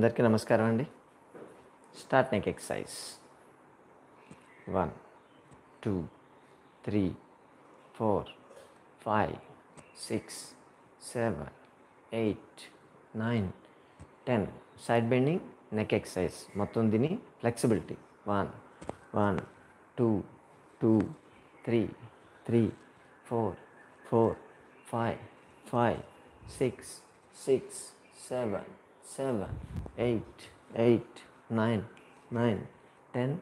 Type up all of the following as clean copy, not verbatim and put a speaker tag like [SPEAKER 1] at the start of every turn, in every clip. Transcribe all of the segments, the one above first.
[SPEAKER 1] అందరికీ నమస్కారం అండి. Start neck exercise 1 2 3 4 5 6 7 8 9 10. Side bending neck exercise. మొత్తం దీని ఫ్లెక్సిబిలిటీ 1 1 2 2 3 3 4 4 5 5 6 6 7 7 8 8 9 9 10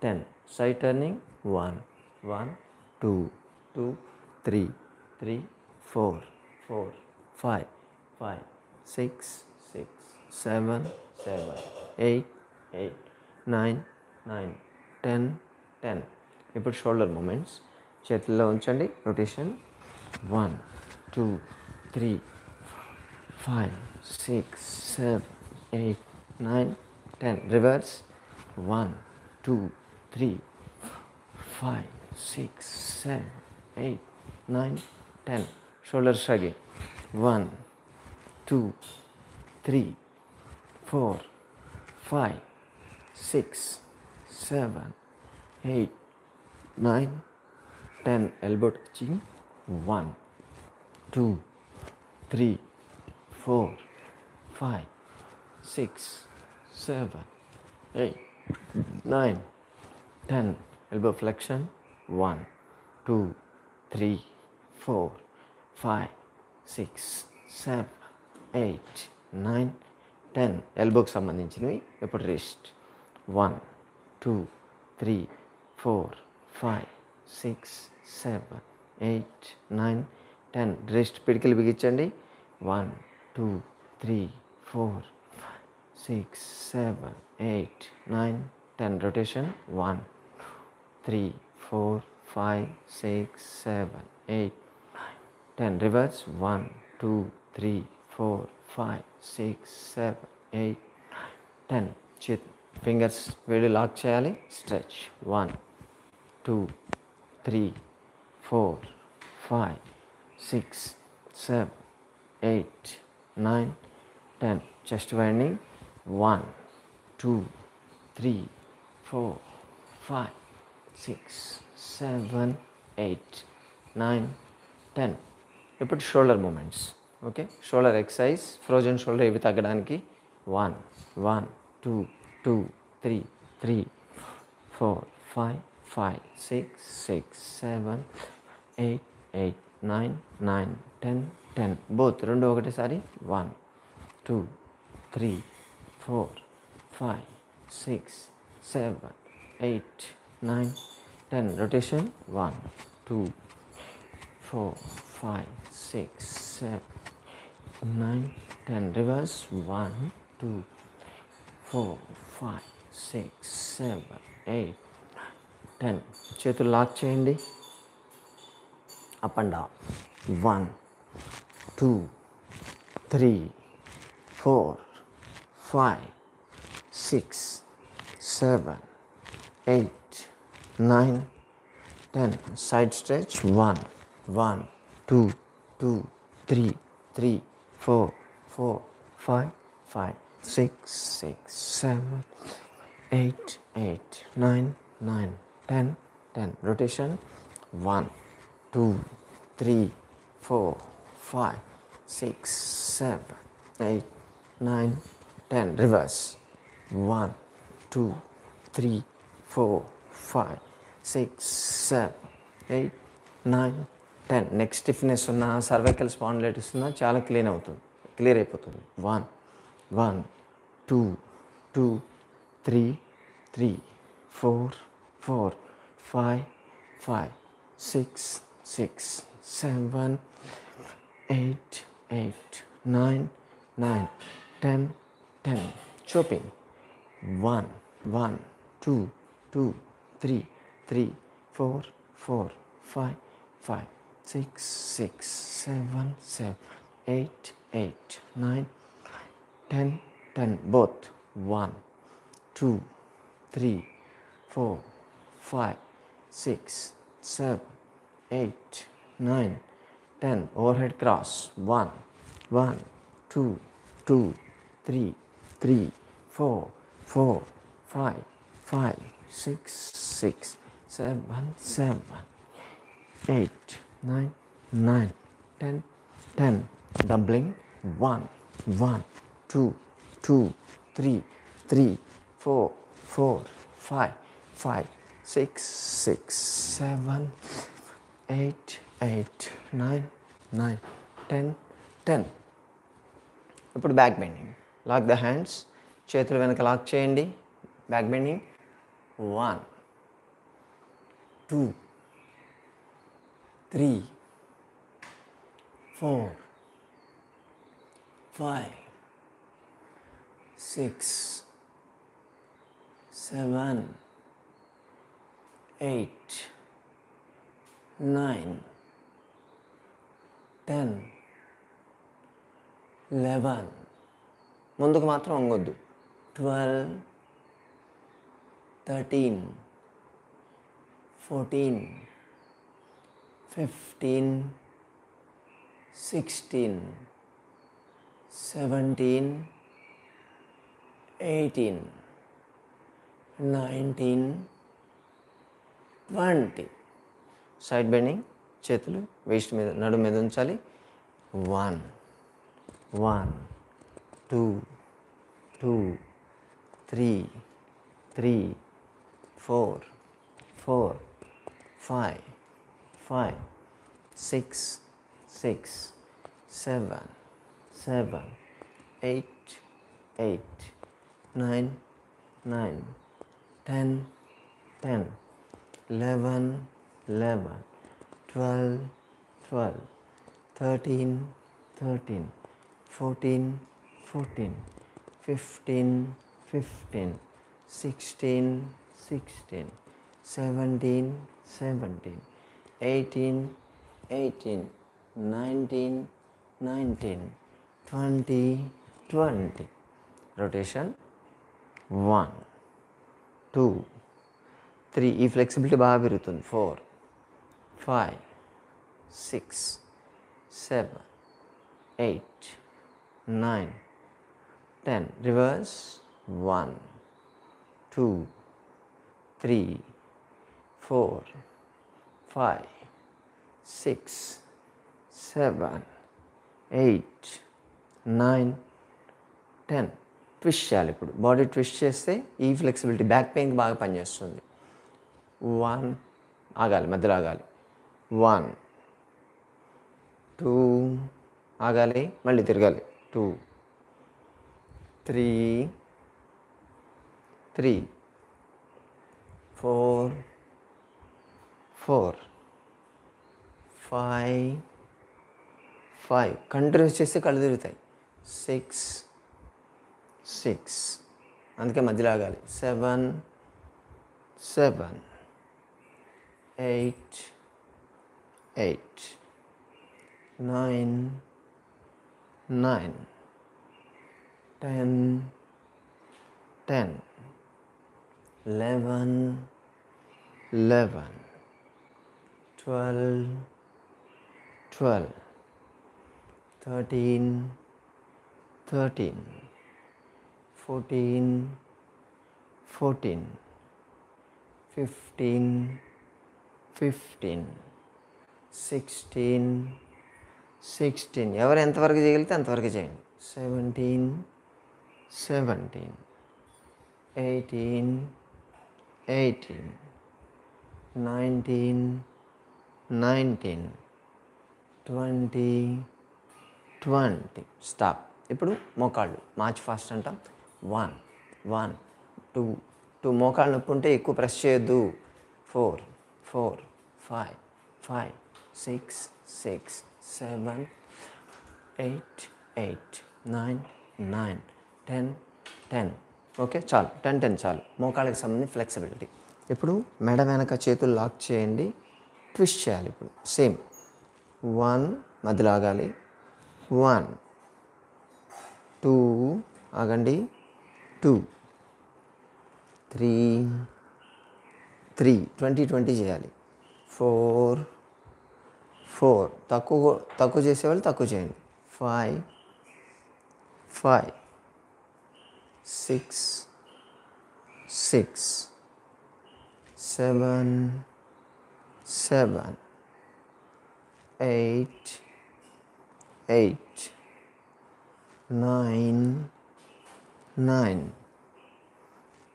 [SPEAKER 1] 10. Side turning 1 1 2 2 3 3 4 4 5 5 6 6 7 7 8 8 9 9 10 10. ఇప్పుడు షోల్డర్ మూమెంట్స్ చేతుల్లో ఉంచండి. Rotation 1 2 3 5 6 7 8 9 10. Reverse 1 2 3 5 6 7 8 9 10. Shoulders again 1 2 3 4 5 6 7 8 9 10. Elbow touching 1 2 3 4 5 6 7 8 9 10. Elbow flexion 1 2 3 4 5 6 7 8 9 10. ఎల్బోకి సంబంధించినవి. ఇప్పుడు రిస్ట్ 1 2 3 4 5 6 7 8 9 10. రిస్ట్ పిడికిలు బిగించండి. 1 2 3 4 6 7 8 9 10. Rotation 1 3 4 5 6 7 8 9 10. Reverse 1 2 3 4 5 6 7 8 9 10. ఫింగర్స్ వేడి లాక్ చేయాలి. స్ట్రెచ్ 1 2 3 4 5 6 7 8 9 10. Chest winding 1 2 3 4 5 6 7 8 9 10. ఇప్పుడు shoulder movements. Okay, shoulder exercise. Frozen shoulder ఇవి తగ్గడానికి 1 1 2 2 3 3 4 5 5 6 6 7 8 8 9 9 10 10. బోత్ రెండు ఒకటేసారి 1 2 3 4 5 6 7 8 9 10. Rotation 1 2 4 5 6 7 9 10. Reverse 1 2 4 5 6 7 8 10. చేతులు లాక్ చేయండి. Up and down 1 2 3 4 5 6 7 8 9 10. Side stretch 1 1 2 2 3 3 4 4 5 5 6 6 7 8 8 9 9 10 10. Rotation 1 2 3 4 5 6 7 8 9 10. Reverse 1 2 3 4 5 6 7 8 9 10. Neck stiffness ఉన్న, సర్వైకల్ స్పాండిలైటిస్ ఉన్న చాలా క్లియర్ అయిపోతుంది. 1 1 2 2 3 3 4 4 5 5 6 6 7 8 8 9 9 10 10. Chopping 1 1 2 2 3 3 4 4 5 5 6 6 7 7 8 8 9 10 10. Both 1 2 3 4 5 6 7 8 9 10. Overhead cross 1 1 2 2 3 3 4, 4, 5, 5, 6, 6, 7, 7, 8, 9, 9, 10, 10. Doubling. 1, 1, 2, 2, 3, 3, 4, 4, 5, 5, 6, 6, 7, 8, 8, 9, 9, 10, 10. ఇప్పుడు back bending. Lock the hands. చేతులు వెనక లాక్ చేయండి. Back bending. 1, 2, 3, 4, 5, 6, 7, 8, 9, 10, 11. ముందుకు మాత్రం వంగొద్దు. 12, 13, 14, 15, 16, 17, 18, 19, 20. Side bending. చేతులు వేస్ట్ మీద, నడుము మీద ఉంచాలి. 1, 1, 2, 2, 3, 3, 4, 4, 5, 5, 6, 6, 7, 7, 8, 8, 9, 9, 10, 10, 11, 11, 12, 12, 13, 13, 14, 14, 15, 15, 16, 16, 17, 17, 18, 18, 19, 19, 20, 20. రొటేషన్. 1, 2, 3. ఈ ఫ్లెక్సిబిలిటీ బాగా పెరుగుతుంది. 4, 5, 6, 7, 8, 9, 10. రివర్స్. 1, 2, 3, 4, 5, 6, 7, 8, 9, 10. ట్విస్ట్ చేయాలి. ఇప్పుడు బాడీ ట్విస్ట్ చేస్తే ఈ ఫ్లెక్సిబిలిటీ బ్యాక్ పెయిన్కి బాగా పనిచేస్తుంది. 1, ఆగాలి, మధ్యలో ఆగాలి. 1, 2, ఆగాలి, మళ్ళీ తిరగాలి. 2, 3, 3, 4, 4, 5, 5. కంటిన్యూస్ చేస్తే కళ్ళు తిరుగుతాయి. 6, 6. అందుకే మధ్యలో ఆగాలి. 7, 7, 8, 8, 9, 9, 10, 10, 11, 11, 12, 12, 13, 13, 14, 14, 15, 15, 16, 16. ఎవరు ఎంతవరకు చేయగలిగితే అంతవరకు చేయండి. 17, 17, 18, 18, 19, 19, 20, 20. స్టాప్. ఇప్పుడు మోకాళ్ళు మార్చ్ ఫాస్ట్ అంటాం. 1, 1, 2, 2. మోకాళ్ళు నొప్పి ఉంటే ఎక్కువ ప్రెస్ చేయొద్దు. 4, 4, 5, 5, 6, 6, 7, 8, 8, 9, 9, 10, 10. ఓకే, చాలు. 10, 10 చాలు. మోకాళ్ళకి సంబంధించి ఫ్లెక్సిబిలిటీ. ఇప్పుడు మెడ వెనక చేతులు లాక్ చేయండి. ట్విస్ట్ చేయాలి. ఇప్పుడు సేమ్. 1, మధ్యలో ఆగాలి. 1, 2, ఆగండి. 2, 3, 3. 20, 20 చేయాలి. 4, 4. తక్కువ చేసేవాళ్ళు తక్కువ చేయండి. 5, 5, 6, 6, 7, 7, 8, 8, 9, 9,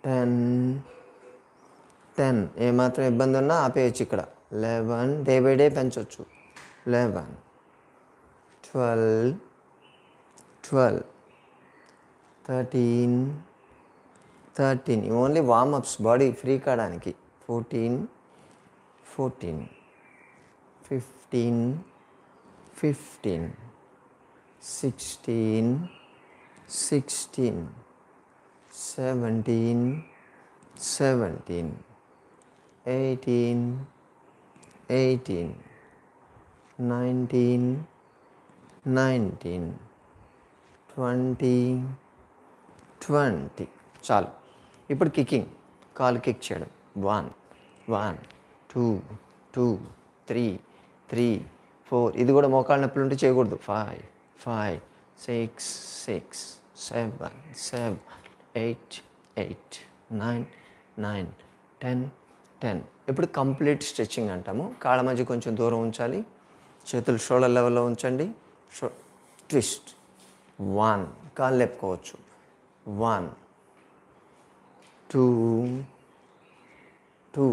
[SPEAKER 1] 10, 10. ఏమాత్రం ఇబ్బంది ఉన్నా ఆపేయచ్చు ఇక్కడ. 11, డే బై డే పెంచవచ్చు. 11, 12, 12, 13, 13. ఓన్లీ వార్మప్స్, బాడీ ఫ్రీ కావడానికి. 14, 14, 15, 15, 16, 16, 17, 17, 18, 18, 19, 19, 20, 20. చాలు. ఇప్పుడు కిక్కింగ్, కాలు కిక్ చేయడం. 1, 1, 2, 2, 3, 3, 4. ఇది కూడా మోకాళ్ళ నొప్పులు ఉంటే చేయకూడదు. 5, 5, 6, 6, 7, 7, 8, 8, 9, 9, 10, 10. ఇప్పుడు కంప్లీట్ స్ట్రెచ్చింగ్ అంటాము. కాళ్ళ మధ్య కొంచెం దూరం ఉంచాలి. చేతులు షోల్డర్ లెవెల్లో ఉంచండి. ట్విస్ట్. 1, కాళ్ళు లేపుకోవచ్చు. 1, 2, 2,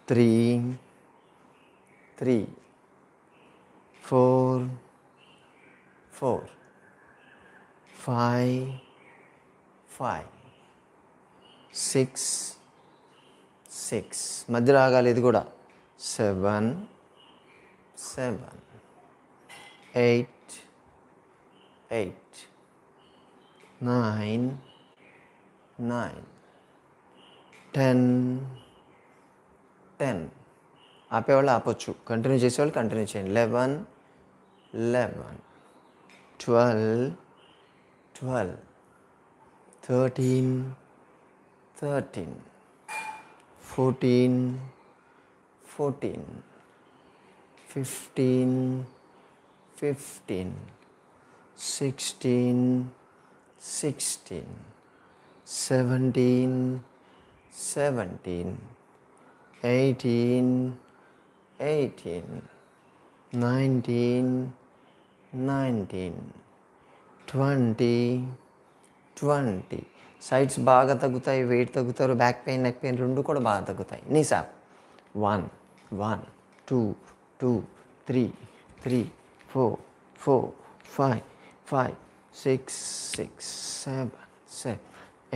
[SPEAKER 1] 3, 3, 4, 4, 5, 5, 6, 6. మధ్యలో ఆగాలి ఇది కూడా. 7, 7, 8, 8, 9, 9, 10, 10. ఆపేవాళ్ళు ఆపొచ్చు, కంటిన్యూ చేసేవాళ్ళు కంటిన్యూ చేయండి. 11, 11, 12, 12, 13, 13, 14, 14, 15, 15, 16, 16, 17, 17, 18, 18, 19, 19, 20, 20. సైడ్స్ బాగా తగ్గుతాయి, వెయిట్ తగ్గుతారు, బ్యాక్ పెయిన్, నెక్ పెయిన్ రెండు కూడా బాగా తగ్గుతాయి. నీసాప్. 1, 1, 2, 2, 3, 3, 4, 4, 5, 5, 6, 6, 7, 7,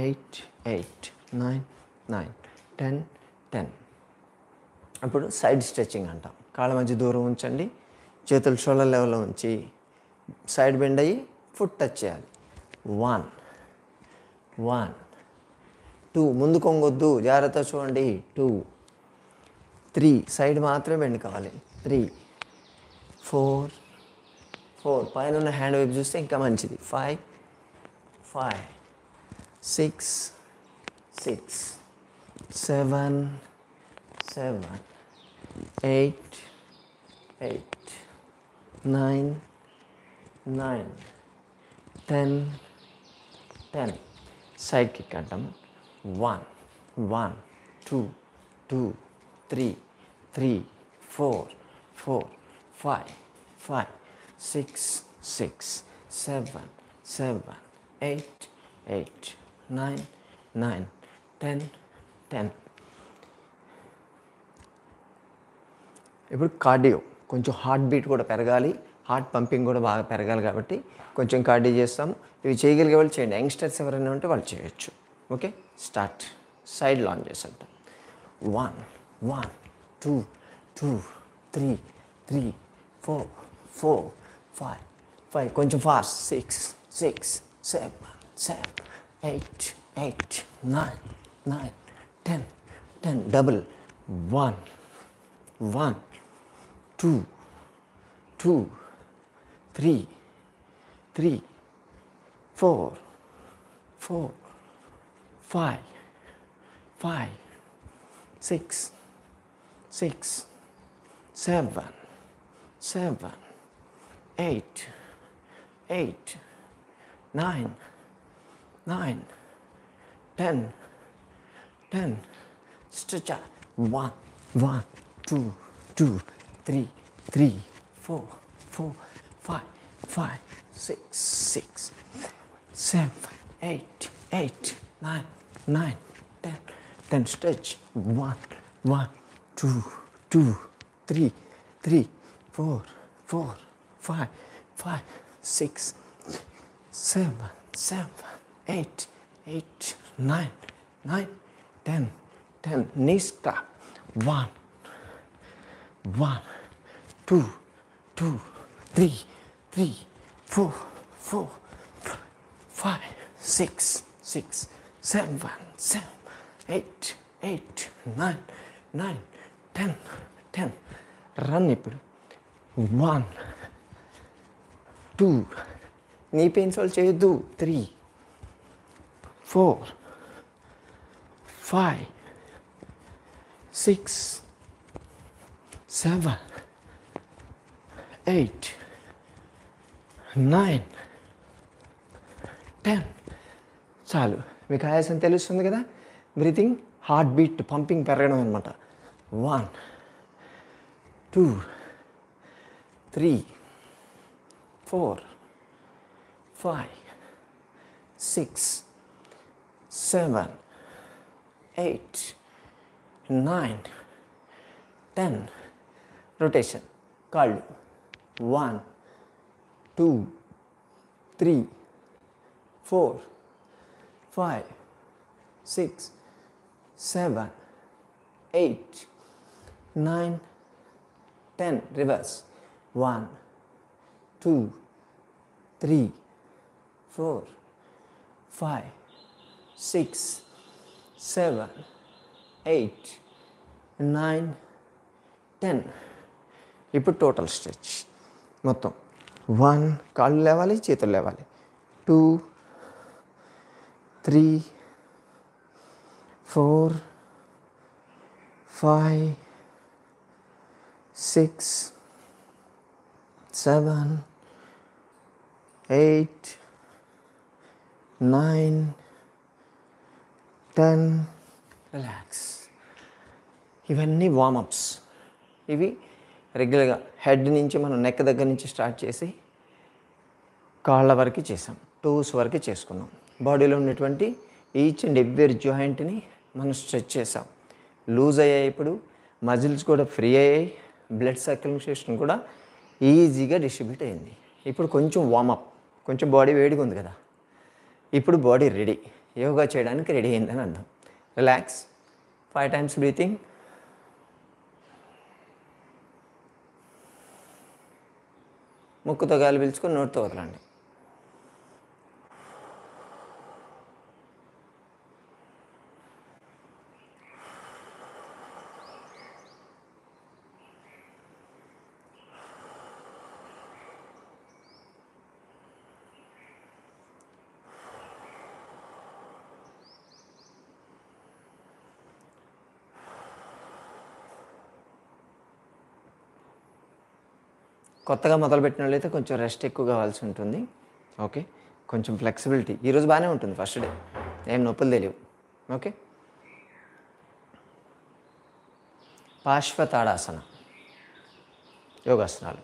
[SPEAKER 1] 8, 8, 9, 9, 10, 10. అప్పుడు సైడ్ స్ట్రెచ్చింగ్ అంటాం. కాళ్ళ మధ్య దూరం ఉంచండి. చేతులు షోల్డర్ లెవెల్లో ఉంచి సైడ్ బెండ్ అయ్యి ఫుట్ టచ్ చేయాలి. 1, 1, 2. ముందు కొంగొద్దు, జాగ్రత్త చూడండి. 2, 3. సైడ్ మాత్రమే బెండ్ కావాలి. 3, 4, 4. పైన ఉన్న హ్యాండ్ వైపు చూస్తే ఇంకా మంచిది. 5, 5, 6, 6, 7, 7, 8, 8, 9, 9, 10, 10. సైడ్ కిక్ అంటాం. 1, 1, 2, 2, 3, 3, 4, 4, 5, 5, 6, 6, 7, 7, 8, 8, 9, 9, 10, 10. ఇప్పుడు కార్డియో, కొంచెం హార్ట్ బీట్ కూడా పెరగాలి, హార్ట్ పంపింగ్ కూడా బాగా పెరగాలి కాబట్టి కొంచెం కార్డియో చేస్తాము. ఇవి చేయగలిగే వాళ్ళు చేయండి. యంగ్స్టర్స్ ఎవరైనా ఉంటే వాళ్ళు చేయొచ్చు. Okay, start. సైడ్ లాంజెస్ అంటాం. 1, 1, 2, 2, 3, 3, 4, 4, 5, 5. కొంచెం fast. 6, 6, 7, 7, 8, 8, 9, 9, 10, 10. Double. 1, 1, 2, 2, 3, 3, 4, 4, 5, 5, 6, 6, 7, 7, 8, 8, 9, 9, 10, 10. Stretch out. 1, 1, 2, 2, 3, 3, 4, 4, 5, 5, 6, 6, 7, 8, 8, 9, 9, 10, 10. Stretch. 1, 1, 2, 2, 3, 3, 4, 4, 5, 5, 6, 7, 7, 8, 8, 9, 9, 10, 10. Knees clap. 1, 1, 2, 2, 3, 3, 4, 4, 5, 6, 6, 7, 7, 8, 8, 9, 9, 10, 10. Run ఇప్పుడు. 1, 2, నీ పెయిన్స్ వాళ్ళు చేయొద్దు. 3, 4, 5, 6, 7, 8, 9, 10. చాలు. మీకు ఆయాసం తెలుస్తుంది కదా. బ్రీతింగ్, హార్ట్ బీట్, పంపింగ్ పెరగడం అనమాట. 1, 2, 3, 4, 5, 6, 7, 8, 9, 10. రొటేషన్. కాళ్ళు. 1, 2, 3, 4, 5, 6, 7, 8, 9, 10. Reverse. 1, 2, 3, 4, 5, 6, 7, 8, 9, 10. ఇప్పుడు టోటల్ స్ట్రెచ్ మొత్తం. 1, కాళ్ళు లేవాలి, చేతులు లేవాలి. 2, 3, 4, 5, 6, 7, 8, 9, 10. రిలాక్స్. ఇవన్నీ వార్మప్స్. ఇవి రెగ్యులర్గా హెడ్ నుంచి మనం నెక్ దగ్గర నుంచి స్టార్ట్ చేసి కాళ్ళ వరకు చేసాం, టోస్ వరకు చేసుకున్నాం. బాడీలో ఉన్నటువంటి ఈచ్ అండ్ ఎవ్రీ జాయింట్ని మనం స్ట్రెచ్ చేసాం. లూజ్ అయ్యాయి. ఇప్పుడు మజిల్స్ కూడా ఫ్రీ అయ్యాయి. బ్లడ్ సర్క్యులేషన్ కూడా ఈజీగా డిస్ట్రిబ్యూట్ అయింది. ఇప్పుడు కొంచెం వార్మప్, కొంచెం బాడీ వేడిగా ఉంది కదా. ఇప్పుడు బాడీ రెడీ, యోగా చేయడానికి రెడీ అయిందని అర్థం. రిలాక్స్. 5 times breathing. ముక్కుతో గాలి పీల్చుకొని నోటితో వదలండి. కొత్తగా మొదలుపెట్టిన వాళ్ళైతే కొంచెం రెస్ట్ ఎక్కువ కావాల్సి ఉంటుంది. ఓకే, కొంచెం ఫ్లెక్సిబిలిటీ. ఈరోజు బాగానే ఉంటుంది, ఫస్ట్ డే ఏం నొప్పులు తెలియవు. ఓకే. పార్శ్వతాడాసన యోగాసనాలు.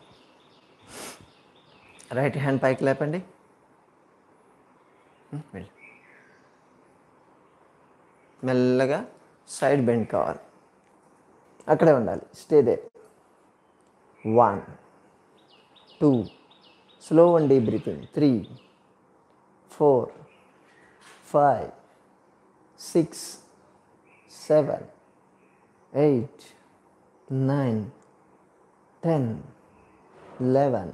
[SPEAKER 1] రైట్ హ్యాండ్ పైకి లేపండి. మెల్లగా సైడ్ బెండ్ కావాలి, అక్కడే ఉండాలి. Stay they. 1, 2, slow and deep breathing. 3, 4, 5, 6, 7, 8, 9, 10, 11,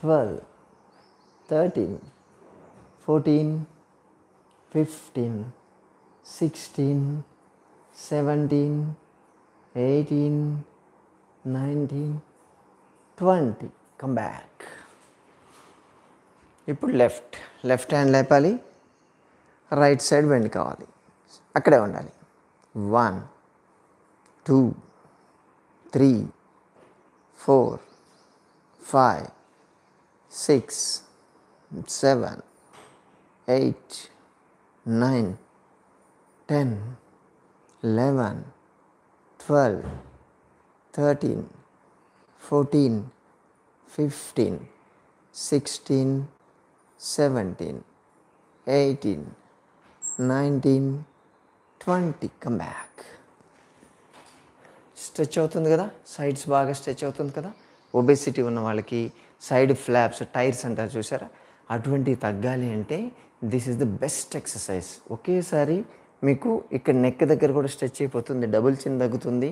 [SPEAKER 1] 12, 13, 14, 15, 16, 17, 18, 19, 20. Come back. ఇప్పుడు లెఫ్ట్ హ్యాండ్ లేపాలి, రైట్ సైడ్ బెండ్ కావాలి, అక్కడే ఉండాలి. 1, 2, 3, 4, 5, 6, 7, 8, 9, 10, 11, 12, 13, 14, 15, 16, 17, 18, 19, 20. Come back. స్ట్రెచ్ అవుతుంది కదా, సైడ్స్ బాగా స్ట్రెచ్ అవుతుంది కదా. ఒబెసిటీ ఉన్న వాళ్ళకి సైడ్ ఫ్లాప్స్, టైర్స్ అంటారు చూసారా, అటువంటివి తగ్గాలి అంటే this is the best exercise. ఒకేసారి మీకు ఇక్కడ నెక్ దగ్గర కూడా స్ట్రెచ్ అయిపోతుంది, డబుల్ చిన్ తగ్గుతుంది,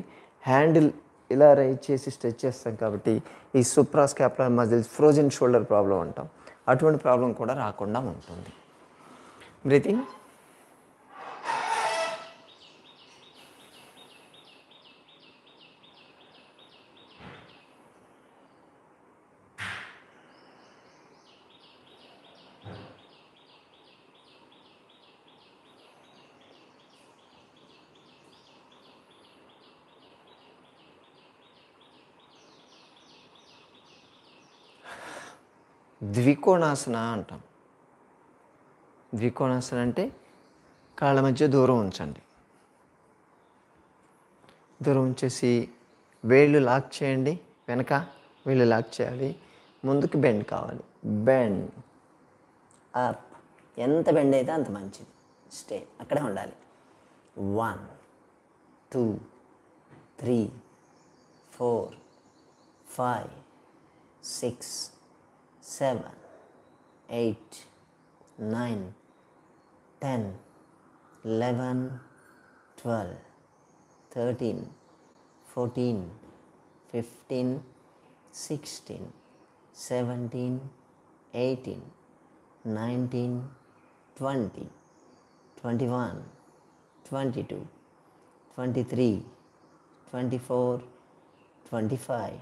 [SPEAKER 1] హ్యాండిల్ ఇలా రైజ్ చేసి స్ట్రెచ్ చేస్తాం కాబట్టి ఈ సూప్రాస్కాపులర్ మజిల్స్, ఫ్రోజన్ షోల్డర్ ప్రాబ్లం అంటాం, అటువంటి ప్రాబ్లం కూడా రాకుండా ఉంటుంది. బ్రీతింగ్. ద్వికోణాసన అంటాం. ద్వికోణాసన అంటే కాళ్ళ మధ్య దూరం ఉంచండి. దూరం ఉంచేసి వేళ్ళు లాక్ చేయండి, వెనక వేళ్ళు లాక్ చేయాలి, ముందుకు బెండ్ కావాలి. Bend up. ఎంత బెండ్ అయితే అంత మంచిది. స్టే అక్కడే ఉండాలి. 1, 2, 3, 4, 5, 6, 7, 8, 9, 10, 11, 12, 13, 14, 15, 16, 17, 18, 19, 20, 21, 22, 23, 24, 25,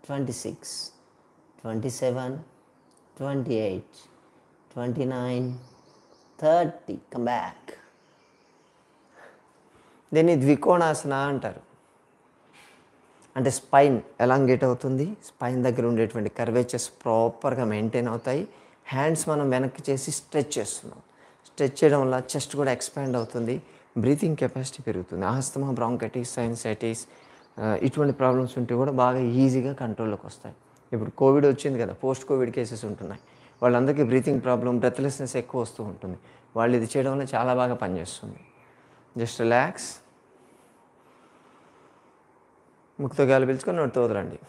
[SPEAKER 1] 26, 27, 28, 29, 30. Come back. దీన్ని ద్వికోణాసన అంటారు. అంటే స్పైన్ ఎలాంగేట్ అవుతుంది, స్పైన్ దగ్గర ఉండేటువంటి కర్వేచర్స్ ప్రాపర్గా మెయింటైన్ అవుతాయి. హ్యాండ్స్ మనం వెనక్కి చేసి స్ట్రెచ్ చేస్తున్నాం. స్ట్రెచ్ చేయడం వల్ల చెస్ట్ కూడా ఎక్స్పాండ్ అవుతుంది, బ్రీతింగ్ కెపాసిటీ పెరుగుతుంది. ఆస్తమా, బ్రాంకైటిస్, సైనసైటిస్ ఇటువంటి ప్రాబ్లమ్స్ ఉంటే కూడా బాగా ఈజీగా కంట్రోల్లోకి వస్తాయి. ఇప్పుడు కోవిడ్ వచ్చింది కదా, పోస్ట్ కోవిడ్ కేసెస్ ఉంటున్నాయి, వాళ్ళందరికీ బ్రీతింగ్ ప్రాబ్లం, బ్రెత్లెస్నెస్ ఎక్కువ వస్తూ ఉంటుంది. వాళ్ళు ఇది చేయడం వల్ల చాలా బాగా పనిచేస్తుంది. Just relax. ముక్కుతో గాలి పీల్చుకొని నోటితో వదలండి.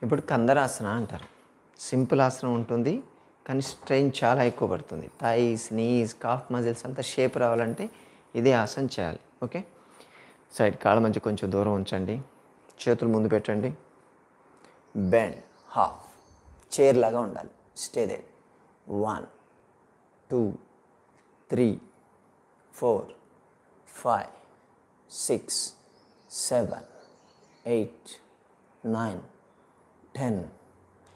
[SPEAKER 1] ఇప్పుడు కందరాసన అంటారు. సింపుల్ ఆసనం ఉంటుంది, కానీ స్ట్రెయిన్ చాలా ఎక్కువ పడుతుంది. థైస్, నీస్, కాఫ్ మజిల్స్ అంతా షేప్ రావాలంటే ఇదే ఆసనం చేయాలి. ఓకే, సైడ్ కాళ్ళ మధ్య కొంచెం దూరం ఉంచండి, చేతులు ముందు పెట్టండి, బెండ్ హాఫ్, చైర్ లాగా ఉండాలి. Stay they. 1, 2, 3, 4, 5, 6, 7, 8, 9, 10,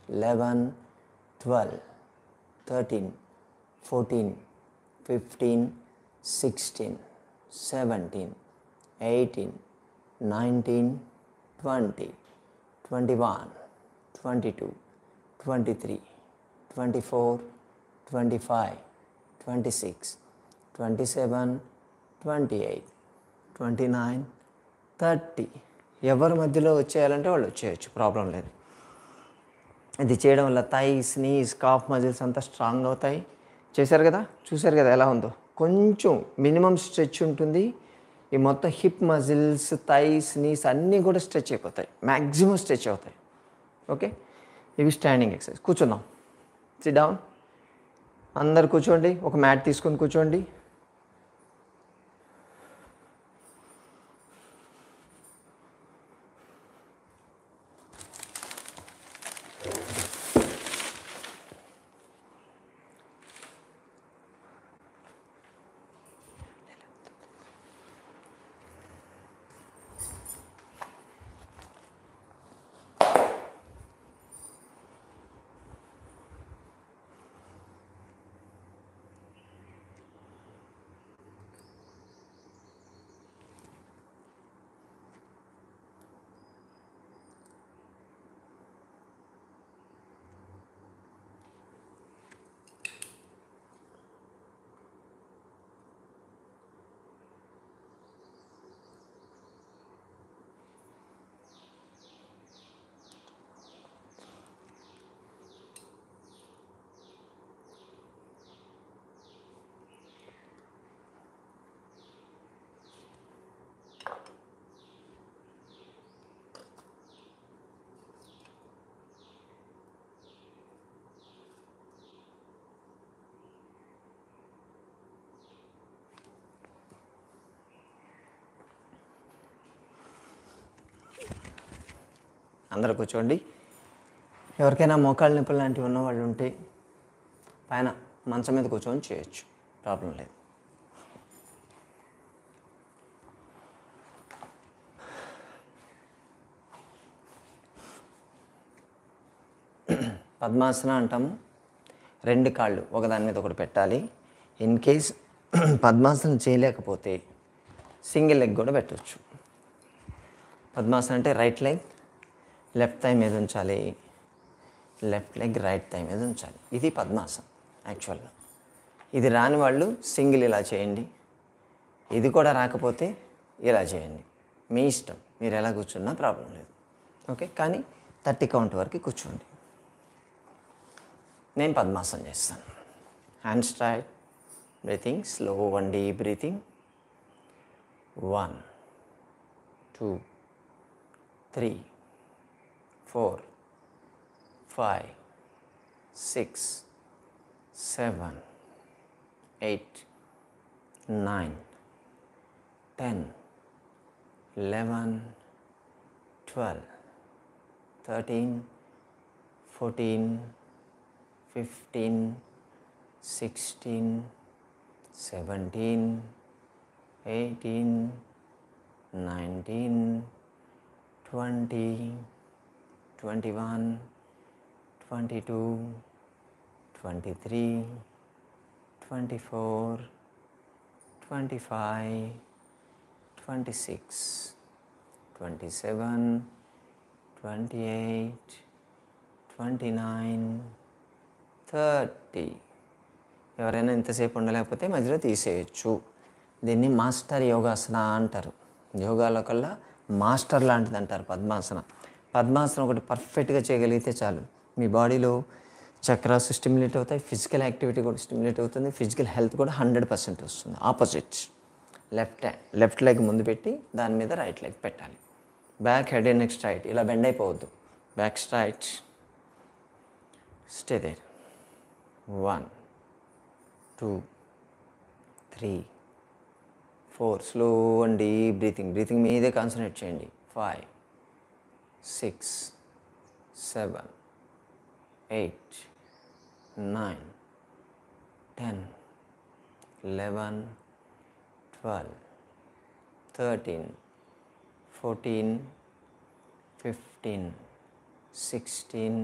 [SPEAKER 1] 11, 12, 13, 14, 15, 16, 17, 18, 19, 20, 21, 22, 23, 24, 25, 26, 27, 28, 29, 30. ఎవరి మధ్యలో వచ్చేయాలంటే వాళ్ళు వచ్చేయచ్చు, ప్రాబ్లం లేదు. ఇది చేయడం వల్ల థైస్, నీస్, కాఫ్ మజిల్స్ అంతా స్ట్రాంగ్ అవుతాయి. చేశారు కదా, చూశారు కదా ఎలా ఉందో. కొంచెం మినిమం స్ట్రెచ్ ఉంటుంది. ఈ మొత్తం హిప్ మజిల్స్, థైస్, నీస్ అన్నీ కూడా స్ట్రెచ్ అయిపోతాయి, మ్యాక్సిమం స్ట్రెచ్ అవుతాయి. ఓకే, ఇవి స్టాండింగ్ ఎక్సర్సైజ్. కూర్చుందాం. SIT down. అందరు కూర్చోండి, ఒక మ్యాట్ తీసుకొని కూర్చోండి. అందరూ కూర్చోండి. ఎవరికైనా మోకాళ్ళ నొప్పులు లాంటివి ఉన్న వాళ్ళు ఉంటే పైన మంచం మీద కూర్చొని చేయొచ్చు, ప్రాబ్లం లేదు. పద్మాసన అంటాము. 2 కాళ్ళు ఒకదాని మీద ఒకటి పెట్టాలి. ఇన్ కేస్ పద్మాసనం చేయలేకపోతే సింగిల్ లెగ్ కూడా పెట్టవచ్చు. పద్మాసనం అంటే రైట్ లెగ్ లెఫ్ట్ థై మీద ఉంచాలి, లెఫ్ట్ లెగ్ రైట్ థై మీద ఉంచాలి. ఇది పద్మాసనం యాక్చువల్గా. ఇది రాని వాళ్ళు సింగిల్ ఇలా చేయండి, ఇది కూడా రాకపోతే ఇలా చేయండి. మీ ఇష్టం, మీరు ఎలా కూర్చున్నా ప్రాబ్లం లేదు. ఓకే, కానీ 30 కౌంట్ వరకు కూర్చోండి. నేను పద్మాసనం చేస్తాను. Hand straight, breathing slow and deep breathing. 1 2 3 4 5 6 7 8 9 10 11 12 13 14 15 16 17 18 19 20 21 22 23 24 25 26 27 28 29 30. ఎవరైనా ఇంతసేపు ఉండలేకపోతే మధ్యలో తీసేయచ్చు. దీన్ని మాస్టర్ యోగాసన అంటారు. యోగాలో కల్లా మాస్టర్ లాంటిది అంటారు పద్మాసనం. పద్మాసనం ఒకటి పర్ఫెక్ట్గా చేయగలిగితే చాలు, మీ బాడీలో చక్రాస్ స్టిమ్యులేట్ అవుతాయి, ఫిజికల్ యాక్టివిటీ కూడా స్టిమ్యులేట్ అవుతుంది, ఫిజికల్ హెల్త్ కూడా 100% వస్తుంది. ఆపోజిట్ లెఫ్ట్ లెగ్ ముందు పెట్టి దాని మీద రైట్ లెగ్ పెట్టాలి. Back head and neck straight, ఇలా బెండ్ అయిపోవద్దు. Back straight, stay there. 1 2 3 4 slow and deep breathing మీదే కాన్సన్ట్రేట్ చేయండి. 5 6 7 8 9 10 11 12 13 14 15 16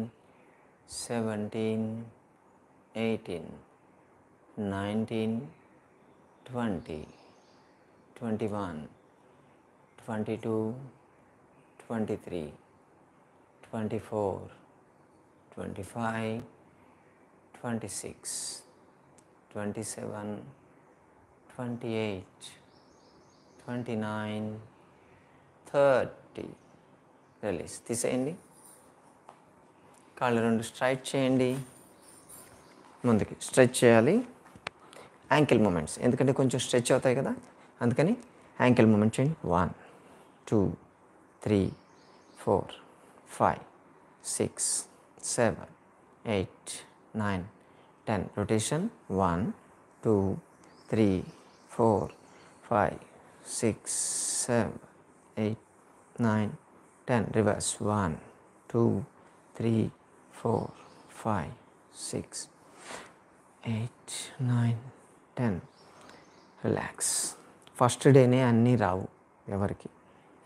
[SPEAKER 1] 17 18 19 20 21 22 23 24 25 26 27 28 29 30. రిలీజ్, తీసేయండి. కాళ్ళు 2 స్ట్రైట్ చేయండి, ముందుకి స్ట్రెచ్ చేయాలి. యాంకిల్ మూమెంట్స్, ఎందుకంటే కొంచెం స్ట్రెచ్ అవుతాయి కదా, అందుకని యాంకిల్ మూమెంట్ చేయండి. 1 2 3 4 5 6 7 8 9 10. రొటేషన్ 1 2 3 4 5 6 7 8 9 10. రివర్స్ 1 2 3 4 5 6 8 9 10. రిలాక్స్. ఫస్ట్ డేనే అన్నీ రావు ఎవరికి,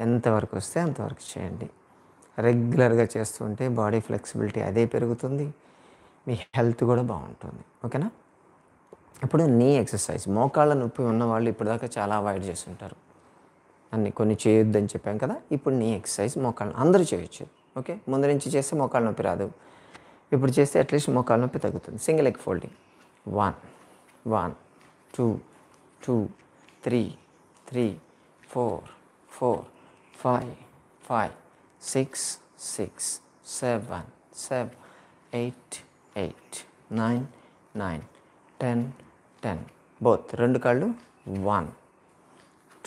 [SPEAKER 1] ఎంతవరకు వస్తే అంతవరకు చేయండి. రెగ్యులర్గా చేస్తుంటే బాడీ ఫ్లెక్సిబిలిటీ అదే పెరుగుతుంది, మీ హెల్త్ కూడా బాగుంటుంది. ఓకేనా? ఇప్పుడు నీ ఎక్సర్సైజ్. మోకాళ్ళ నొప్పి ఉన్నవాళ్ళు ఇప్పటిదాకా చాలా అవాయిడ్ చేస్తుంటారు, కొన్ని చేయొద్దని చెప్పాం కదా. ఇప్పుడు నీ ఎక్సర్సైజ్ మోకాళ్ళ అందరూ చేయొచ్చు. ఓకే, ముందు నుంచి చేస్తే మోకాళ్ళ నొప్పి రాదు, ఇప్పుడు చేస్తే అట్లీస్ట్ మోకాళ్ళ నొప్పి తగ్గుతుంది. Single leg folding. 1 1 2 2 3 3 4 4 5 5 6 6 7 7 8 8 9 9 10 10. బోత్, 2 కాళ్ళు. 1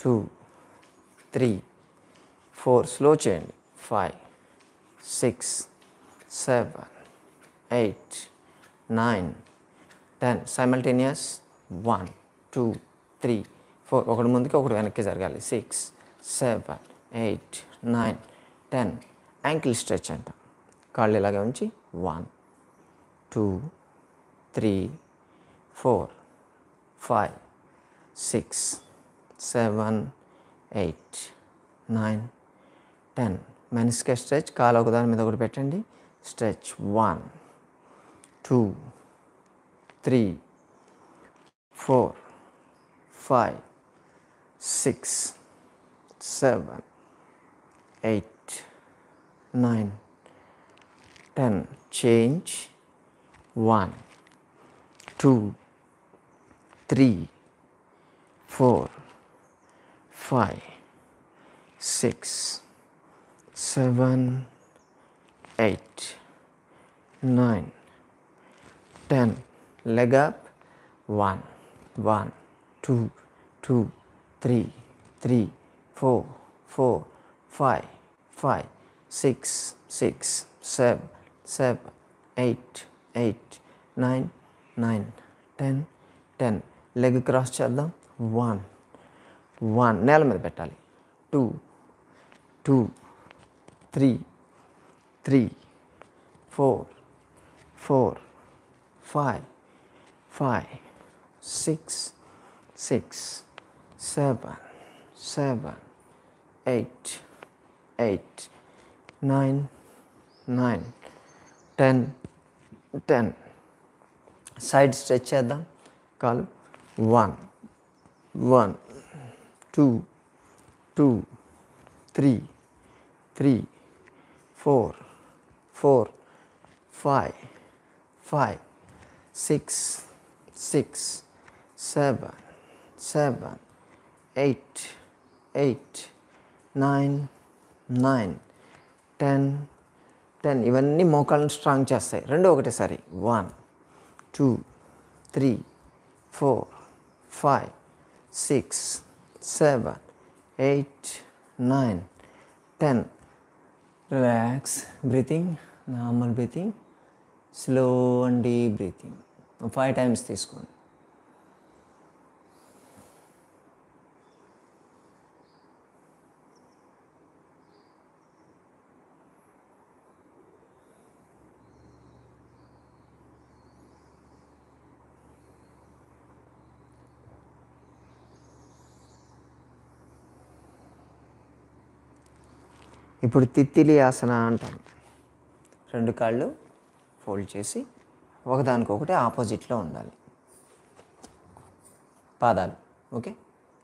[SPEAKER 1] 2 3 4 స్లో చేయండి. 5 6 7 8 9 10. సైమల్టేనియస్. 1 2 3 4. ఒకటి ముందుకి ఒకటి వెనక్కి జరగాలి. 6 7 8 9 10 యాంకిల్ స్ట్రెచ్ అంటాం. కాళ్ళు ఇలాగే ఉంచి 1 2 3 4 5 6 7 8 9 10. Meniscus stretch. కాలు ఒకదాని మీద ఒకటి పెట్టండి. Stretch 1 2 3 4 5 6 7 8 9 10. Change 1 2 3 4 5 6 7 8 9 10. Leg up. 1 1 2 2 3 3 4 4 5 5 6 6 7 7 8 8 9 9 10 10. Leg cross చేద్దాం. 1 1 నేల మీద పెట్టాలి. 2 2 3 3 4 4 5 5 6 6 7 7 8 8 9 9 10 10. సైడ్ స్ట్రెచ్ చేద్దాం. కాలు 1 1 2 2 3 3 4 4 5 5 6 6 7 7 8 8 9 9 10 10. ఇవన్నీ మోకాళ్ళను స్ట్రాంగ్ చేస్తాయి. రెండు ఒకటేసారి. 1 2 3 4 5 6 7 8 9 10. Relax. Breathing. Normal breathing. Slow and deep breathing. 5 times తీసుకోండి. ఇప్పుడు తిత్తిలి ఆసన అంటాం. రెండు కాళ్ళు ఫోల్డ్ చేసి ఒకదానికొకటి ఆపోజిట్లో ఉండాలి. పాదాలు ఓకే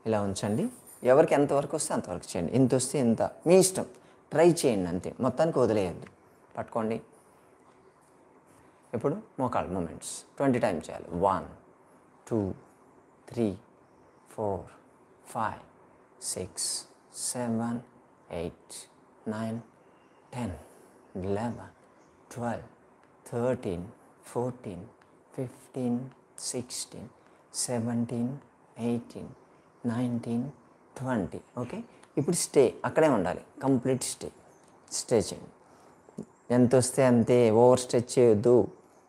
[SPEAKER 1] ఇలా ఉంచండి. ఎవరికి ఎంతవరకు వస్తే అంతవరకు చేయండి. ఇంత వస్తే ఇంత మీ ఇష్టం. ట్రై చేయండి అంతే. మొత్తానికి వదిలేయండి. పట్టుకోండి. ఇప్పుడు మోకాళ్ళు మూమెంట్స్ 20 times చేయాలి. 1 2 3 4 5 6 7 8 9 10 11 12 13 14 15 16 17 18 19 20. ఓకే ఇప్పుడు స్టే అక్కడే ఉండాలి. కంప్లీట్ స్టే చేయండి. ఎంత వస్తే అంతే. ఓవర్ స్ట్రెచ్ చేయొద్దు.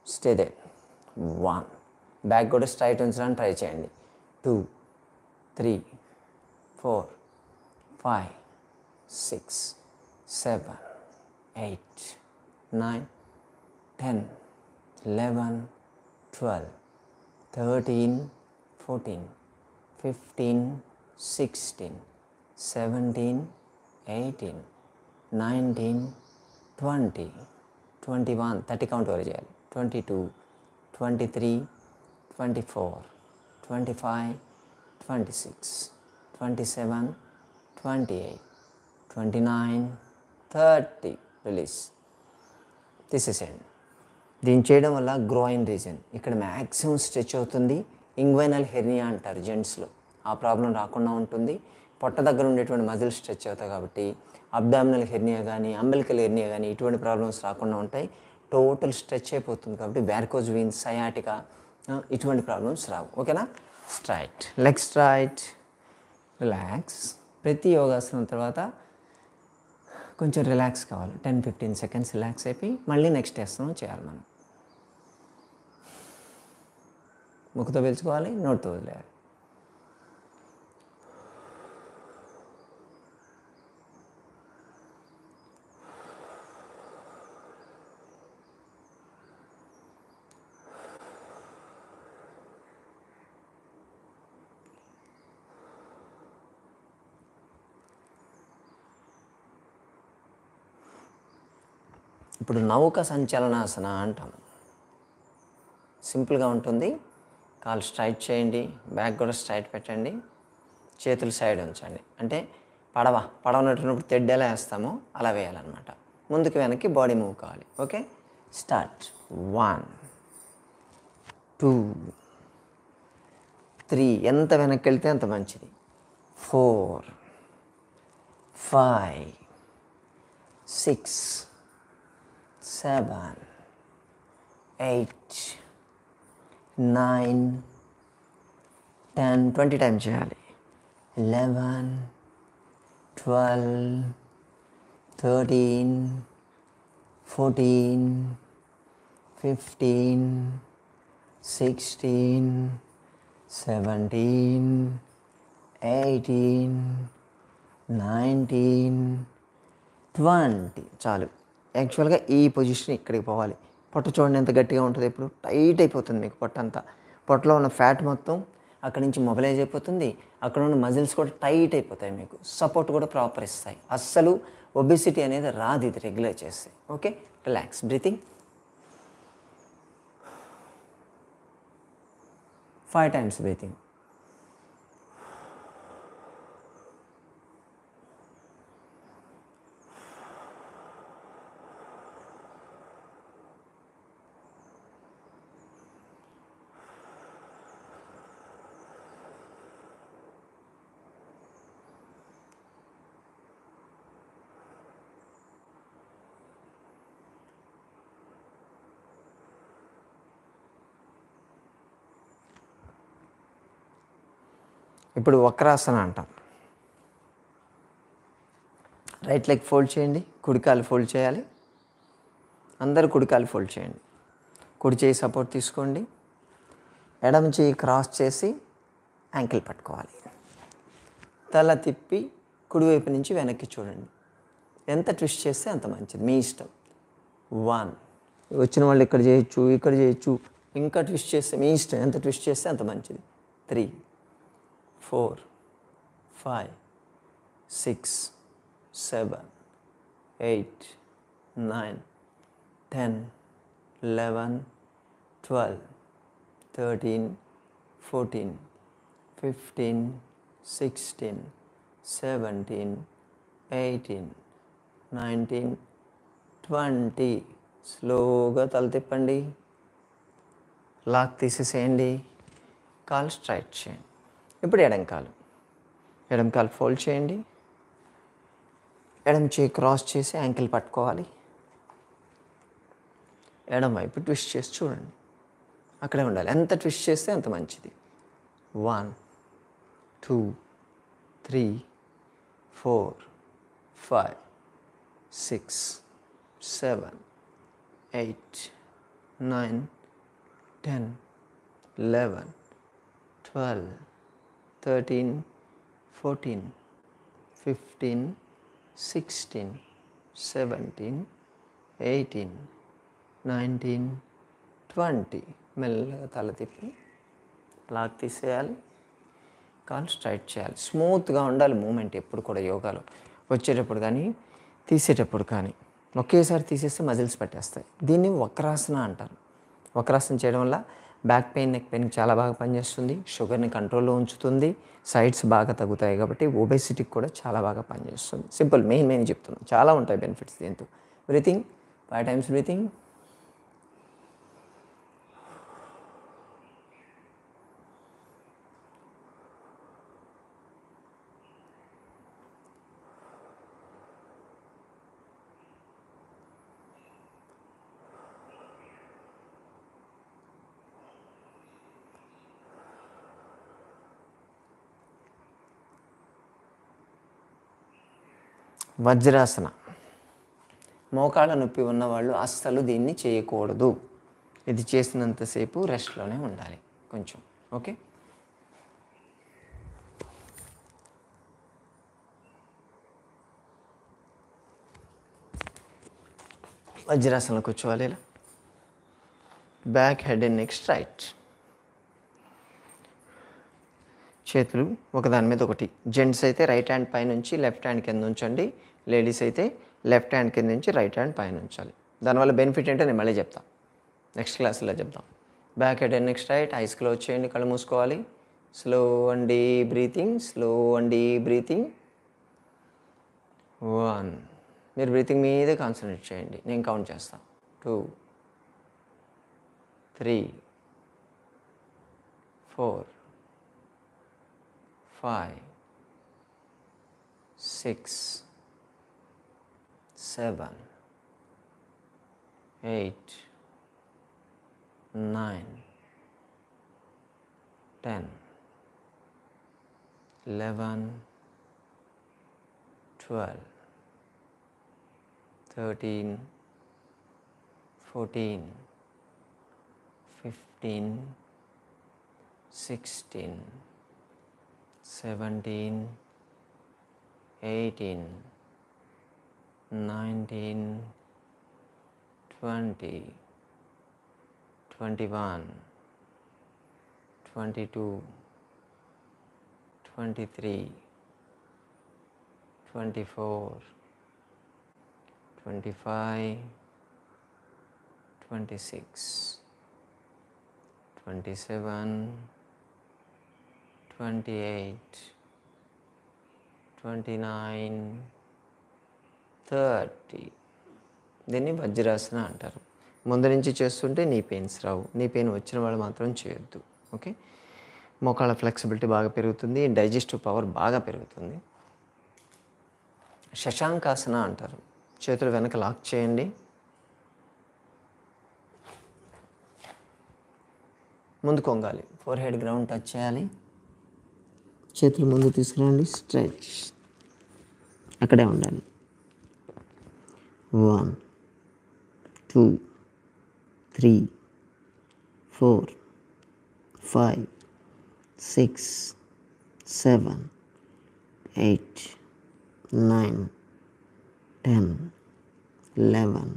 [SPEAKER 1] Stay they. 1 బ్యాక్ కూడా స్ట్రైట్ ఉంచడానికి ట్రై చేయండి. 2 3 4 5 6 7 8 9 10 11 12 13 14 15 16 17 18 19 20 21 30 కౌంట్ వరకు చేయాలి. 22 23 24 25 26 27 28 29 30. రిలీజ్. తీసేసేయండి. దీన్ని చేయడం వల్ల గ్రోయిన్ రీజన్ ఇక్కడ మ్యాక్సిమం స్ట్రెచ్ అవుతుంది. ఇంగ్వైనల్ హెర్నియా అంటారు జెంట్స్లో. ఆ ప్రాబ్లం రాకుండా ఉంటుంది. పొట్ట దగ్గర ఉండేటువంటి మజిల్ స్ట్రెచ్ అవుతాయి కాబట్టి అబ్డామినల్ హెర్నియా కానీ అంబెలికల్ హెర్నియా కానీ ఇటువంటి ప్రాబ్లమ్స్ రాకుండా ఉంటాయి. టోటల్ స్ట్రెచ్ అయిపోతుంది కాబట్టి వ్యారికోజ్ వీన్స్, సయాటికా ఇటువంటి ప్రాబ్లమ్స్ రావు. ఓకేనా. Straight leg straight. రిలాక్స్. ప్రతి యోగాసనం తర్వాత కొంచెం రిలాక్స్ కావాలి. 10-15 seconds రిలాక్స్ అయిపోయి మళ్ళీ నెక్స్ట్ ఆసనం చేయాలి. మనం ముక్కుతో పీల్చుకోవాలి, నోటితో వదిలేయాలి. ఇప్పుడు నౌక సంచలనాసన అంటాం. సింపుల్గా ఉంటుంది. కాలు స్ట్రైట్ చేయండి, బ్యాక్ కూడా స్ట్రైట్ పెట్టండి, చేతులు సైడ్ ఉంచండి. అంటే పడవ నడిపినప్పుడు తెడ్డు ఎలా వేస్తామో అలా వేయాలన్నమాట. ముందుకు వెనక్కి బాడీ మూవ్ కావాలి. Okay, start. 1 2 3, ఎంత వెనక్కి వెళ్తే అంత మంచిది. 4 5 6 7 8 9 10, 20 టైమ్స్ చేయాలి. 11 12 13 14 15 16 17 18 19 20. చాలు. యాక్చువల్గా ఈ పొజిషన్ ఇక్కడికి పోవాలి. పొట్ట చూడండి ఎంత గట్టిగా ఉంటుంది. ఇప్పుడు టైట్ అయిపోతుంది మీకు పొట్ట అంతా. పొట్టలో ఉన్న ఫ్యాట్ మొత్తం అక్కడి నుంచి మొబిలైజ్ అయిపోతుంది. అక్కడ ఉన్న మజిల్స్ కూడా టైట్ అయిపోతాయి. మీకు సపోర్ట్ కూడా ప్రాపర్ ఇస్తాయి. అస్సలు ఒబెసిటీ అనేది రాదు ఇది రెగ్యులర్ చేస్తే. Okay, relax. Breathing. 5 times breathing. ఇప్పుడు వక్రాసన అంటాం. రైట్ లెగ్ ఫోల్డ్ చేయండి, కుడికాలు ఫోల్డ్ చేయాలి. అందరూ కుడికాలు ఫోల్డ్ చేయండి. కుడి చేయి సపోర్ట్ తీసుకోండి. ఎడమ చేయి క్రాస్ చేసి యాంకిల్ పట్టుకోవాలి. తల తిప్పి కుడివైపు నుంచి వెనక్కి చూడండి. ఎంత ట్విస్ట్ చేస్తే అంత మంచిది, మీ ఇష్టం. 1, వచ్చిన వాళ్ళు ఇక్కడ చేయొచ్చు, ఇక్కడ చేయొచ్చు. ఇంకా ట్విస్ట్ చేస్తే మీ ఇష్టం, ఎంత ట్విస్ట్ చేస్తే అంత మంచిది. 3 4 5 6 7 8 9 10 11 12 13 14 15 16 17 18 19 20. స్లోగా తల తిప్పండి. లాక్ తీసేసేయండి. కాలు స్ట్రైట్ చేయండి. ఇప్పుడు ఎడం కాలు ఫోల్డ్ చేయండి. ఎడం చేయి క్రాస్ చేసి యాంకిల్ పట్టుకోవాలి. ఎడం వైపు ట్విస్ట్ చేసి చూడండి. అక్కడే ఉండాలి. ఎంత ట్విస్ట్ చేస్తే అంత మంచిది. 1 2 3 4 5 6 7 8 9 10 11 12 13 14 15 16 17 18 19 20. మెల్లగా తల తిప్పి లాక్ తీసేయాలి. కాలు స్ట్రైట్ చేయాలి. స్మూత్గా ఉండాలి మూమెంట్ ఎప్పుడు కూడా యోగాలో. వచ్చేటప్పుడు కానీ తీసేటప్పుడు కానీ ఒకేసారి తీసేస్తే మజిల్స్ పట్టేస్తాయి. దీన్ని వక్రాసన అంటారు. వక్రాసన చేయడం వల్ల బ్యాక్ పెయిన్, నెక్ పెయిన్ చాలా బాగా పనిచేస్తుంది. షుగర్ని కంట్రోల్లో ఉంచుతుంది. సైడ్స్ బాగా తగ్గుతాయి కాబట్టి ఒబెసిటీకి కూడా చాలా బాగా పనిచేస్తుంది. సింపుల్, మెయిన్ చెప్తున్నాను. చాలా ఉంటాయి బెనిఫిట్స్ దీంతో. బ్రీతింగ్. 5 times breathing. వజ్రాసన. మోకాళ్ళ నొప్పి ఉన్నవాళ్ళు అస్సలు దీన్ని చేయకూడదు. ఇది చేసినంతసేపు రెస్ట్లోనే ఉండాలి కొంచెం. ఓకే, వజ్రాసనలో కూర్చోవాలి. ఇలా back, head and neck straight. చేతులు ఒకదాని మీద ఒకటి. జెంట్స్ అయితే రైట్ హ్యాండ్ పైనుంచి లెఫ్ట్ హ్యాండ్ కింద ఉంచండి. లేడీస్ అయితే లెఫ్ట్ హ్యాండ్ కింద నుంచి రైట్ హ్యాండ్ పైన ఉంచాలి. దానివల్ల బెనిఫిట్ ఏంటో నేను మళ్ళీ చెప్తాను, నెక్స్ట్ క్లాస్లో చెప్తాం. Back head and neck straight, eyes close చేయండి, కళ్ళు మూసుకోవాలి. Slow and deep breathing, slow and deep breathing. 1, మీరు బ్రీతింగ్ మీదే కాన్సన్ట్రేట్ చేయండి, నేను కౌంట్ చేస్తాను. 2, 3, 4, 5, 6, 7, 8, 9, 10, 11, 12, 13, 14, 15, 16, 17, 18, 19, 20, 21, 22, 23, 24, 25, 26, 27, 28, 29, 30. దీన్ని వజ్రాసన అంటారు. ముందు నుంచి చేస్తుంటే నీ పెయిన్స్ రావు, నీ పెయిన్ వచ్చిన వాళ్ళు మాత్రం చేయొద్దు. ఓకే, మోకాళ్ళ ఫ్లెక్సిబిలిటీ బాగా పెరుగుతుంది, డైజెస్టివ్ పవర్ బాగా పెరుగుతుంది. శశాంకాసన అంటారు. చేతులు వెనక లాక్ చేయండి, ముందు కొంగాలి, ఫోర్ హెడ్ గ్రౌండ్ టచ్ చేయాలి, చేతులు ముందు తీసుకురండి, స్ట్రెచ్, అక్కడే ఉండాలి. 1, 2, 3, 4, 5, 6, 7, 8, 9, 10, 11,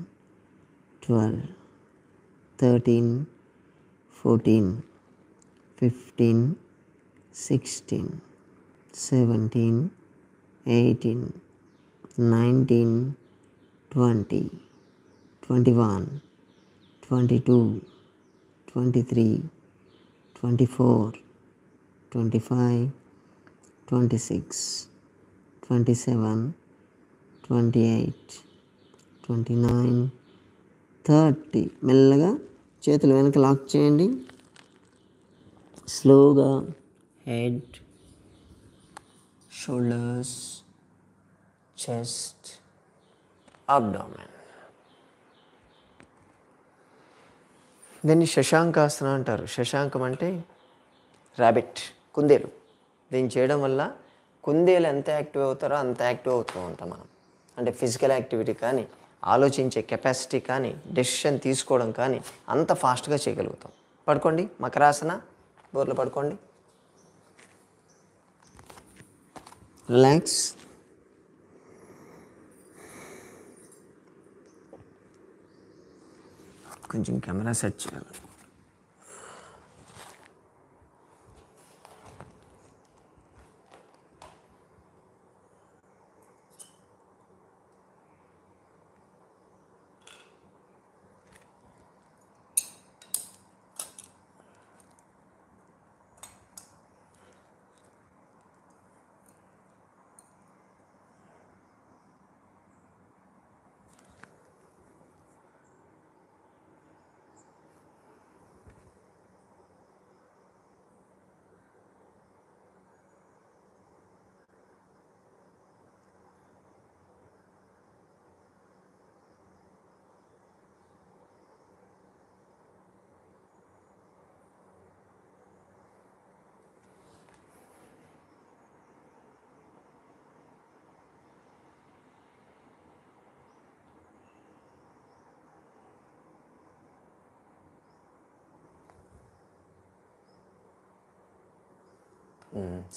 [SPEAKER 1] 12, 13, 14, 15, 16, 17, 18, 19, 20, 21, 22, 23, 24, 25, 26, 27, 28, 29, 30. మెల్లగా చేతులు వెనక లాక్ చేయండి, స్లోగా హెడ్, షోల్డర్స్, చెస్ట్, అబ్డామెన్. దీన్ని శశాంకాసన అంటారు. శశాంకం అంటే ర్యాబిట్, కుందేలు. దీన్ని చేయడం వల్ల కుందేలు ఎంత యాక్టివ్ అవుతారో అంత యాక్టివ్ అవుతూ ఉంటాం మనం. అంటే ఫిజికల్ యాక్టివిటీ కానీ, ఆలోచించే కెపాసిటీ కానీ, డెసిషన్ తీసుకోవడం కానీ అంత ఫాస్ట్గా చేయగలుగుతాం. పడుకోండి, మకరాసన, బోర్లో పడుకోండి, రిలాక్స్. కొంచెం కెమెరా సెట్ చేయాలి.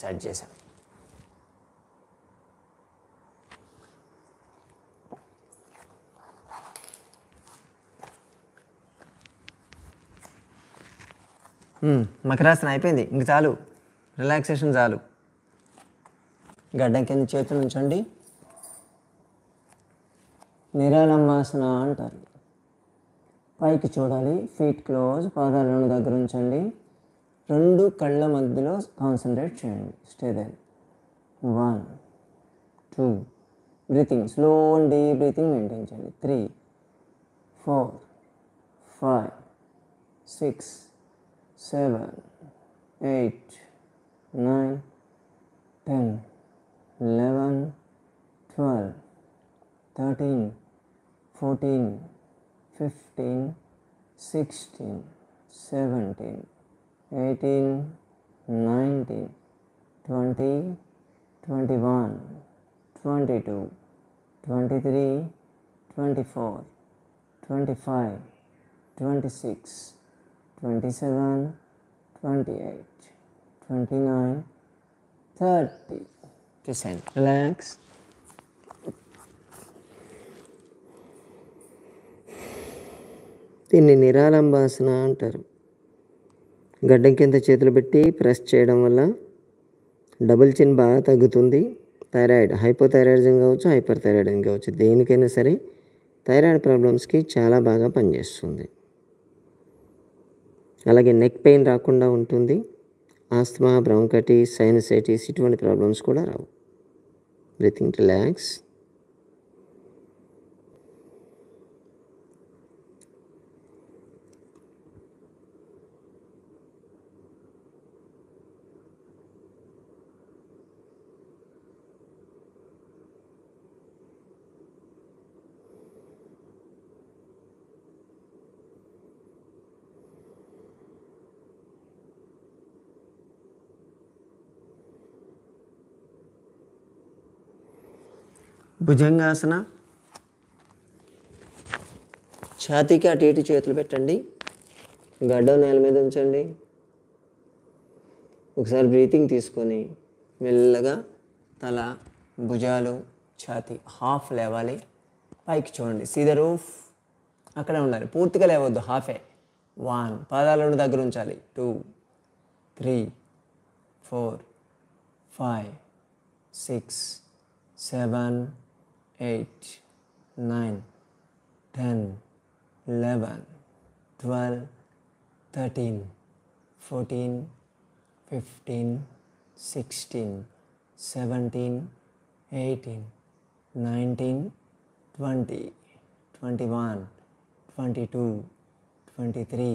[SPEAKER 1] సెట్ చేశాను. మకరాసన అయిపోయింది, ఇంక చాలు, రిలాక్సేషన్ చాలు. గడ్డం కింద చేతులు ఉంచండి, నిరాళంబాసన అంటారు.
[SPEAKER 2] పైకి చూడాలి. ఫీట్ క్లోజ్, పాదాలను దగ్గర ఉంచండి. 2 కళ్ళ మధ్యలో కాన్సన్ట్రేట్ చేయండి. Stay there. 1 2 breathing, slow and deep breathing maintain చేయండి. 3 4 5 6 7 8 9 10 11 12 13 14 15 16 17 18 19 20 21 22 23 24 25 26 27 28 29 30. Descend. Relax.
[SPEAKER 1] దీన్ని నిరాలంబాసన అంటారు. గడ్డం కింద చేతులు పెట్టి ప్రెస్ చేయడం వల్ల డబుల్ చిన్ బాగా తగ్గుతుంది. థైరాయిడ్, హైపోథైరాయిడిజం కావచ్చు, హైపర్ థైరాయిడిజం కావచ్చు, దేనికైనా సరే థైరాయిడ్ ప్రాబ్లమ్స్కి చాలా బాగా పనిచేస్తుంది. అలాగే నెక్ పెయిన్ రాకుండా ఉంటుంది. ఆస్తమా, బ్రాంకైటిస్, సైనసైటిస్ ఇటువంటి ప్రాబ్లమ్స్ కూడా రావు. Breathing, relax. భుజంగాసన. ఛాతీకి అటు ఇటు చేతులు పెట్టండి. గడ్డం నేల మీద ఉంచండి. ఒకసారి బ్రీతింగ్ తీసుకొని మెల్లగా తల, భుజాలు, ఛాతీ హాఫ్ లేవాలి. పైకి చూడండి. See the roof. అక్కడే ఉండాలి, పూర్తిగా లేవద్దు, హాఫే. 1 పాదాలను దగ్గర ఉంచాలి. 2 3 4 5 6 7 8 9 10 11 12 13 14 15 16 17 18 19 20 21 22 23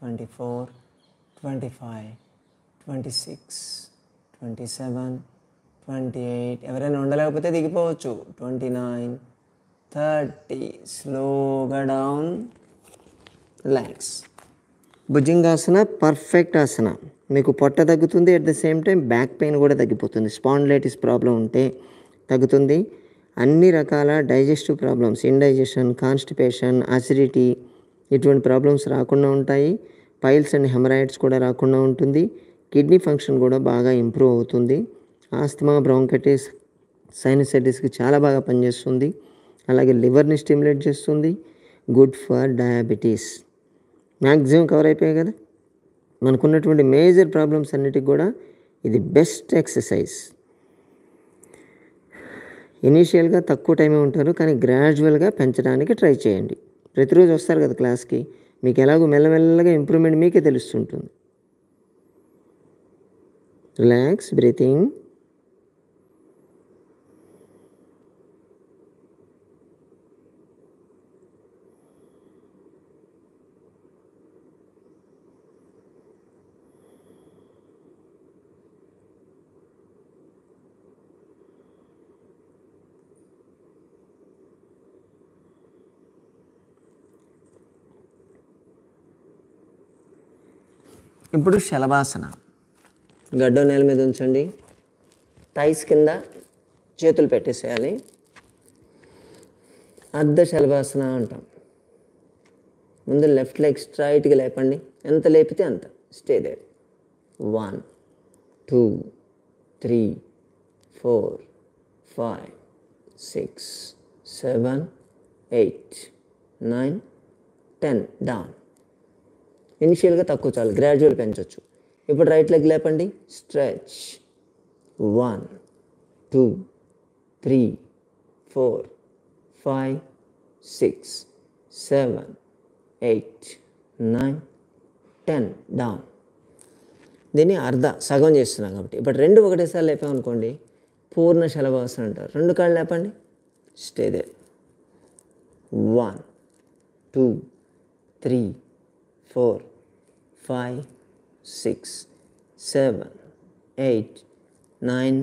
[SPEAKER 1] 24 25 26 27 28. ఎవరైనా ఉండలేకపోతే దిగిపోవచ్చు. 29 30. స్లోగా డౌన్. రిలాక్స్. భుజంగాసన పర్ఫెక్ట్ ఆసన. మీకు పొట్ట తగ్గుతుంది, at the same time back pain కూడా తగ్గిపోతుంది. స్పాండిలైటిస్ ప్రాబ్లం ఉంటే తగ్గుతుంది. అన్ని రకాల digestive problems, indigestion, constipation, acidity ఇటువంటి ప్రాబ్లమ్స్ రాకుండా ఉంటాయి. పైల్స్ అండ్ హెమరాయిడ్స్ కూడా రాకుండా ఉంటుంది. కిడ్నీ ఫంక్షన్ కూడా బాగా ఇంప్రూవ్ అవుతుంది. ఆస్తమా, బ్రాంకైటిస్, సైనసైటిస్కి చాలా బాగా పనిచేస్తుంది. అలాగే లివర్ని స్టిమ్యులేట్ చేస్తుంది. Good for diabetes. Maximum cover అయిపోయాయి కదా. మనకున్నటువంటి మేజర్ ప్రాబ్లమ్స్ అన్నిటికి కూడా ఇది బెస్ట్ ఎక్సర్సైజ్. ఇనీషియల్గా తక్కువ టైమే ఉంటారు, కానీ గ్రాడ్యువల్గా పెంచడానికి ట్రై చేయండి. ప్రతిరోజు వస్తారు కదా క్లాస్కి, మీకు ఎలాగో మెల్లమెల్లగా ఇంప్రూవ్మెంట్ మీకే తెలుస్తుంటుంది. రిలాక్స్. బ్రీతింగ్. ఇప్పుడు శలభాసన. గడ్డం నేల మీద ఉంచండి. థైస్ కింద చేతులు పెట్టేసేయాలి. అర్ధ శలభాసన అంటాం. ముందు లెఫ్ట్ లెగ్ స్ట్రైట్గా లేపండి. ఎంత లేపితే అంత. Stay there. 1 2 3 4 5 6 7 8 9 10. డౌన్. ఇనిషియల్గా తక్కువ చాలు, గ్రాడ్యువల్ పెంచవచ్చు. ఇప్పుడు రైట్ లెగ్ లేపండి. స్ట్రెచ్. 1 2 3 4 5 6 7
[SPEAKER 2] 8 9 10 డౌన్. దీన్ని సగం చేస్తున్నాం కాబట్టి. ఇప్పుడు రెండు ఒకటేసారి లేపామనుకోండి పూర్ణ శలభాసనం అంటారు. రెండు కాళ్ళు లేపండి, స్టే దే. 1 2 3 4 5 6 7 8 9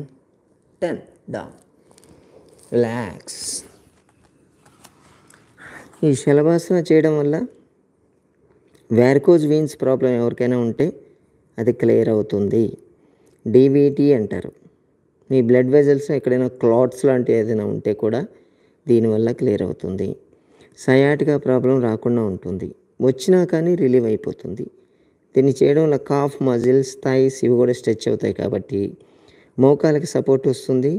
[SPEAKER 2] 10 డౌన్. రిలాక్స్. ఈ శలభాసన చేయడం వల్ల వ్యారికోజ్ వీన్స్ ప్రాబ్లం ఎవరికైనా ఉంటే అది క్లియర్ అవుతుంది. డీవీటీ అంటారు. మీ బ్లడ్ వెజల్స్ ఎక్కడైనా క్లాట్స్ లాంటివి ఏదైనా ఉంటే కూడా దీనివల్ల క్లియర్ అవుతుంది. సయాటికా ప్రాబ్లం రాకుండా ఉంటుంది. వచ్చినా కానీ రిలీవ్ అయిపోతుంది. దీన్ని చేయడం వల్ల కాఫ్ మజిల్స్, థైస్ ఇవి కూడా స్ట్రెచ్ అవుతాయి కాబట్టి మోకాలకి సపోర్ట్ వస్తుంది.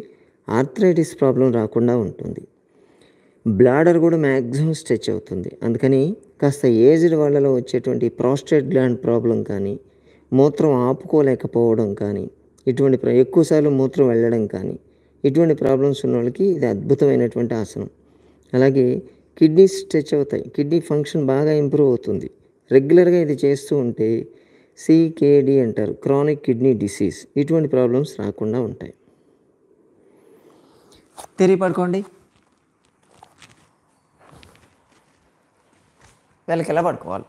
[SPEAKER 2] ఆర్థరైటిస్ ప్రాబ్లం రాకుండా ఉంటుంది. బ్లాడర్ కూడా మ్యాక్సిమం స్ట్రెచ్ అవుతుంది. అందుకని కాస్త ఏజ్డ్ వాళ్ళలో వచ్చేటువంటి ప్రాస్టేట్ గ్లాండ్ ప్రాబ్లం కానీ, మూత్రం ఆపుకోలేకపోవడం కానీ, ఇటువంటి ఎక్కువసార్లు మూత్రం వెళ్ళడం కానీ, ఇటువంటి ప్రాబ్లమ్స్ ఉన్న వాళ్ళకి ఇది అద్భుతమైనటువంటి ఆసనం. అలాగే కిడ్నీస్ స్ట్రెచ్ అవుతాయి. కిడ్నీ ఫంక్షన్ బాగా ఇంప్రూవ్ అవుతుంది. రెగ్యులర్గా ఇది చేస్తూ ఉంటే సికేడి అంటారు, క్రానిక్ కిడ్నీ డిసీజ్, ఇటువంటి ప్రాబ్లమ్స్ రాకుండా ఉంటాయి. తిరిగి పడుకోండి. వీళ్ళకి ఎలా పడుకోవాలి?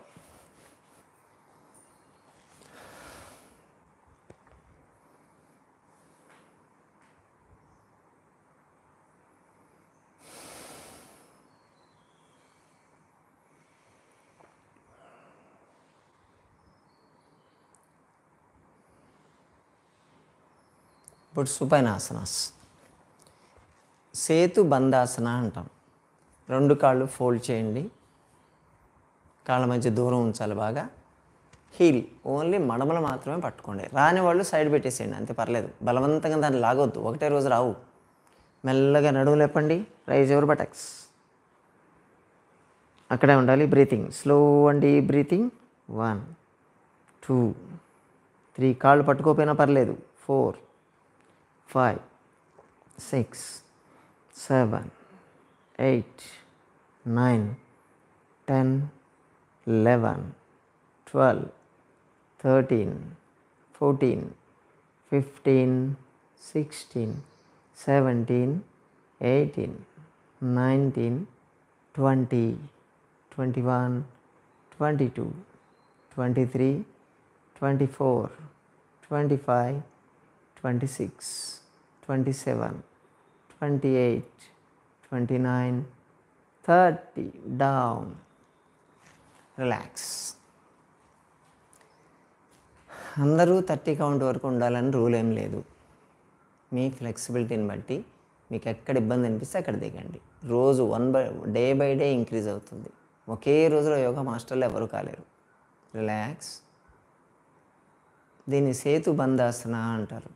[SPEAKER 2] ఇప్పుడు సుపైనాసనాస్, సేతు బంధాసన అంటాం. రెండు కాళ్ళు ఫోల్డ్ చేయండి, కాళ్ళ మధ్య దూరం ఉంచాలి బాగా. హీల్ ఓన్లీ మడమలు మాత్రమే పట్టుకోండి. రాని వాళ్ళు సైడ్ పెట్టేసేయండి, అంతే పర్లేదు. బలవంతంగా దాన్ని లాగొద్దు, ఒకటే రోజు రావు. మెల్లగా నడుము లేపండి, రైజ్ యువర్ బటక్స్. అక్కడే ఉండాలి. Breathing slow and deep breathing. 1 2 3 కాళ్ళు పట్టుకోపోయినా పర్లేదు. 4 5 6 7 8 9 10 11 12 13 14 15 16 17 18 19 20 21 22 23 24 25 26 27 28 29 30 డౌన్. రిలాక్స్. అందరూ 30 కౌంట్ వరకు ఉండాలని రూల్ ఏం లేదు. మీ ఫ్లెక్సిబిలిటీని బట్టి మీకు ఎక్కడ ఇబ్బంది అనిపిస్తే అక్కడ దిగండి. రోజు డే బై డే ఇంక్రీజ్ అవుతుంది. ఒకే రోజులో యోగా మాస్టర్లు ఎవరు కాలేరు. రిలాక్స్. దీన్ని సేతు బంధాసన అంటారు.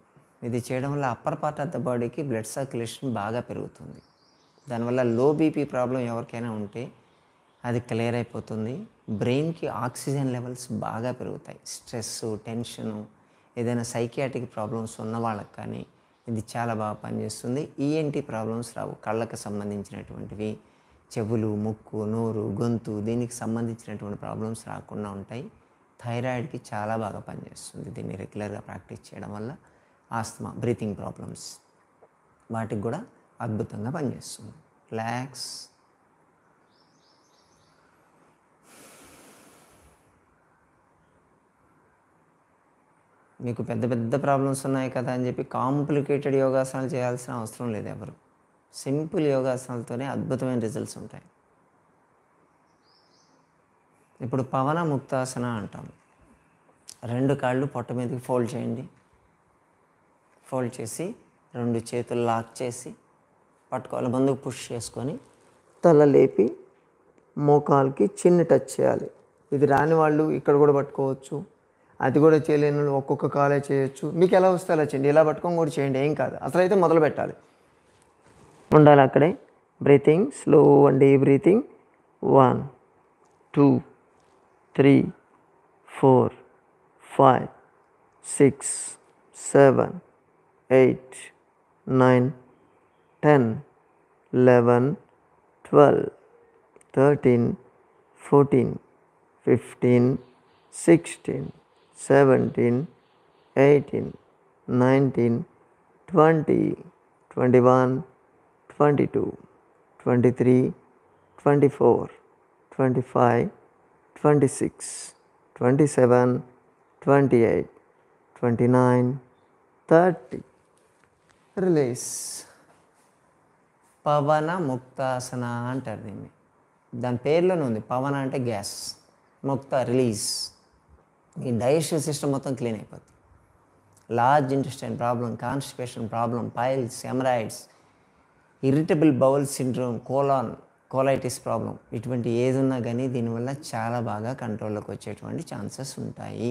[SPEAKER 2] ఇది చేయడం వల్ల అప్పర్ పార్ట్ ఆఫ్ ద బాడీకి బ్లడ్ సర్క్యులేషన్ బాగా పెరుగుతుంది. దానివల్ల లో బీపీ ప్రాబ్లం ఎవరికైనా ఉంటే అది క్లియర్ అయిపోతుంది. బ్రెయిన్కి ఆక్సిజన్ లెవెల్స్ బాగా పెరుగుతాయి. స్ట్రెస్, టెన్షను, ఏదైనా సైకియాట్రిక్ ప్రాబ్లమ్స్ ఉన్న వాళ్ళకి కానీ ఇది చాలా బాగా పనిచేస్తుంది. ఈఎన్టీ ప్రాబ్లమ్స్ రావు. కళ్ళకు సంబంధించినటువంటివి, చెవులు, ముక్కు, నోరు, గొంతు, దీనికి సంబంధించినటువంటి ప్రాబ్లమ్స్ రాకుండా ఉంటాయి. థైరాయిడ్కి చాలా బాగా పనిచేస్తుంది దీన్ని రెగ్యులర్గా ప్రాక్టీస్ చేయడం వల్ల. ఆస్తమా, బ్రీతింగ్ ప్రాబ్లమ్స్ వాటికి కూడా అద్భుతంగా పనిచేస్తుంది. రిలాక్స్. మీకు పెద్ద పెద్ద ప్రాబ్లమ్స్ ఉన్నాయి కదా అని చెప్పి కాంప్లికేటెడ్ యోగాసనాలు చేయాల్సిన అవసరం లేదు ఎవరు. సింపుల్ యోగాసనాలతోనే అద్భుతమైన రిజల్ట్స్ ఉంటాయి. ఇప్పుడు పవన ముక్తాసన అంటాం. రెండు కాళ్ళు పొట్ట మీదకి ఫోల్డ్ చేయండి. ఫోల్డ్ చేసి రెండు చేతులు లాక్ చేసి పట్టుకోవాలి. ముందుకు పుష్ చేసుకొని తల లేపి మోకాల్కి చిన్న టచ్ చేయాలి. ఇది రాని వాళ్ళు ఇక్కడ కూడా పట్టుకోవచ్చు. అది కూడా చేయలేని వాళ్ళు ఒక్కొక్క కాలే చేయొచ్చు. మీకు ఎలా వస్తే అలా చేయండి. ఇలా పట్టుకొని కూడా చేయండి, ఏం కాదు. అసలైతే మొదలు పెట్టాలి. ఉండాలి అక్కడే. Breathing slow and deep breathing. 1 2 3 4 5 6 7 8 9 10 11 12 13 14
[SPEAKER 1] 15, 16, 17, 18, 19, 20, 21, 22, 23, 24, 25, 26, 27, 28, 29, 30. Release. పవన ముక్తాసన అంటారు దీన్ని. దాని పేర్లోనే ఉంది, పవన అంటే గ్యాస్, ముక్త రిలీజ్. ఈ డైజెషన్ సిస్టమ్ మొత్తం క్లీన్ అయిపోతుంది. Large intestine problem, constipation problem, piles, hemorrhoids, irritable bowel syndrome, colitis problem, ఇటువంటి ఏది ఉన్నా కానీ దీనివల్ల చాలా బాగా కంట్రోల్లోకి వచ్చేటువంటి ఛాన్సెస్ ఉంటాయి.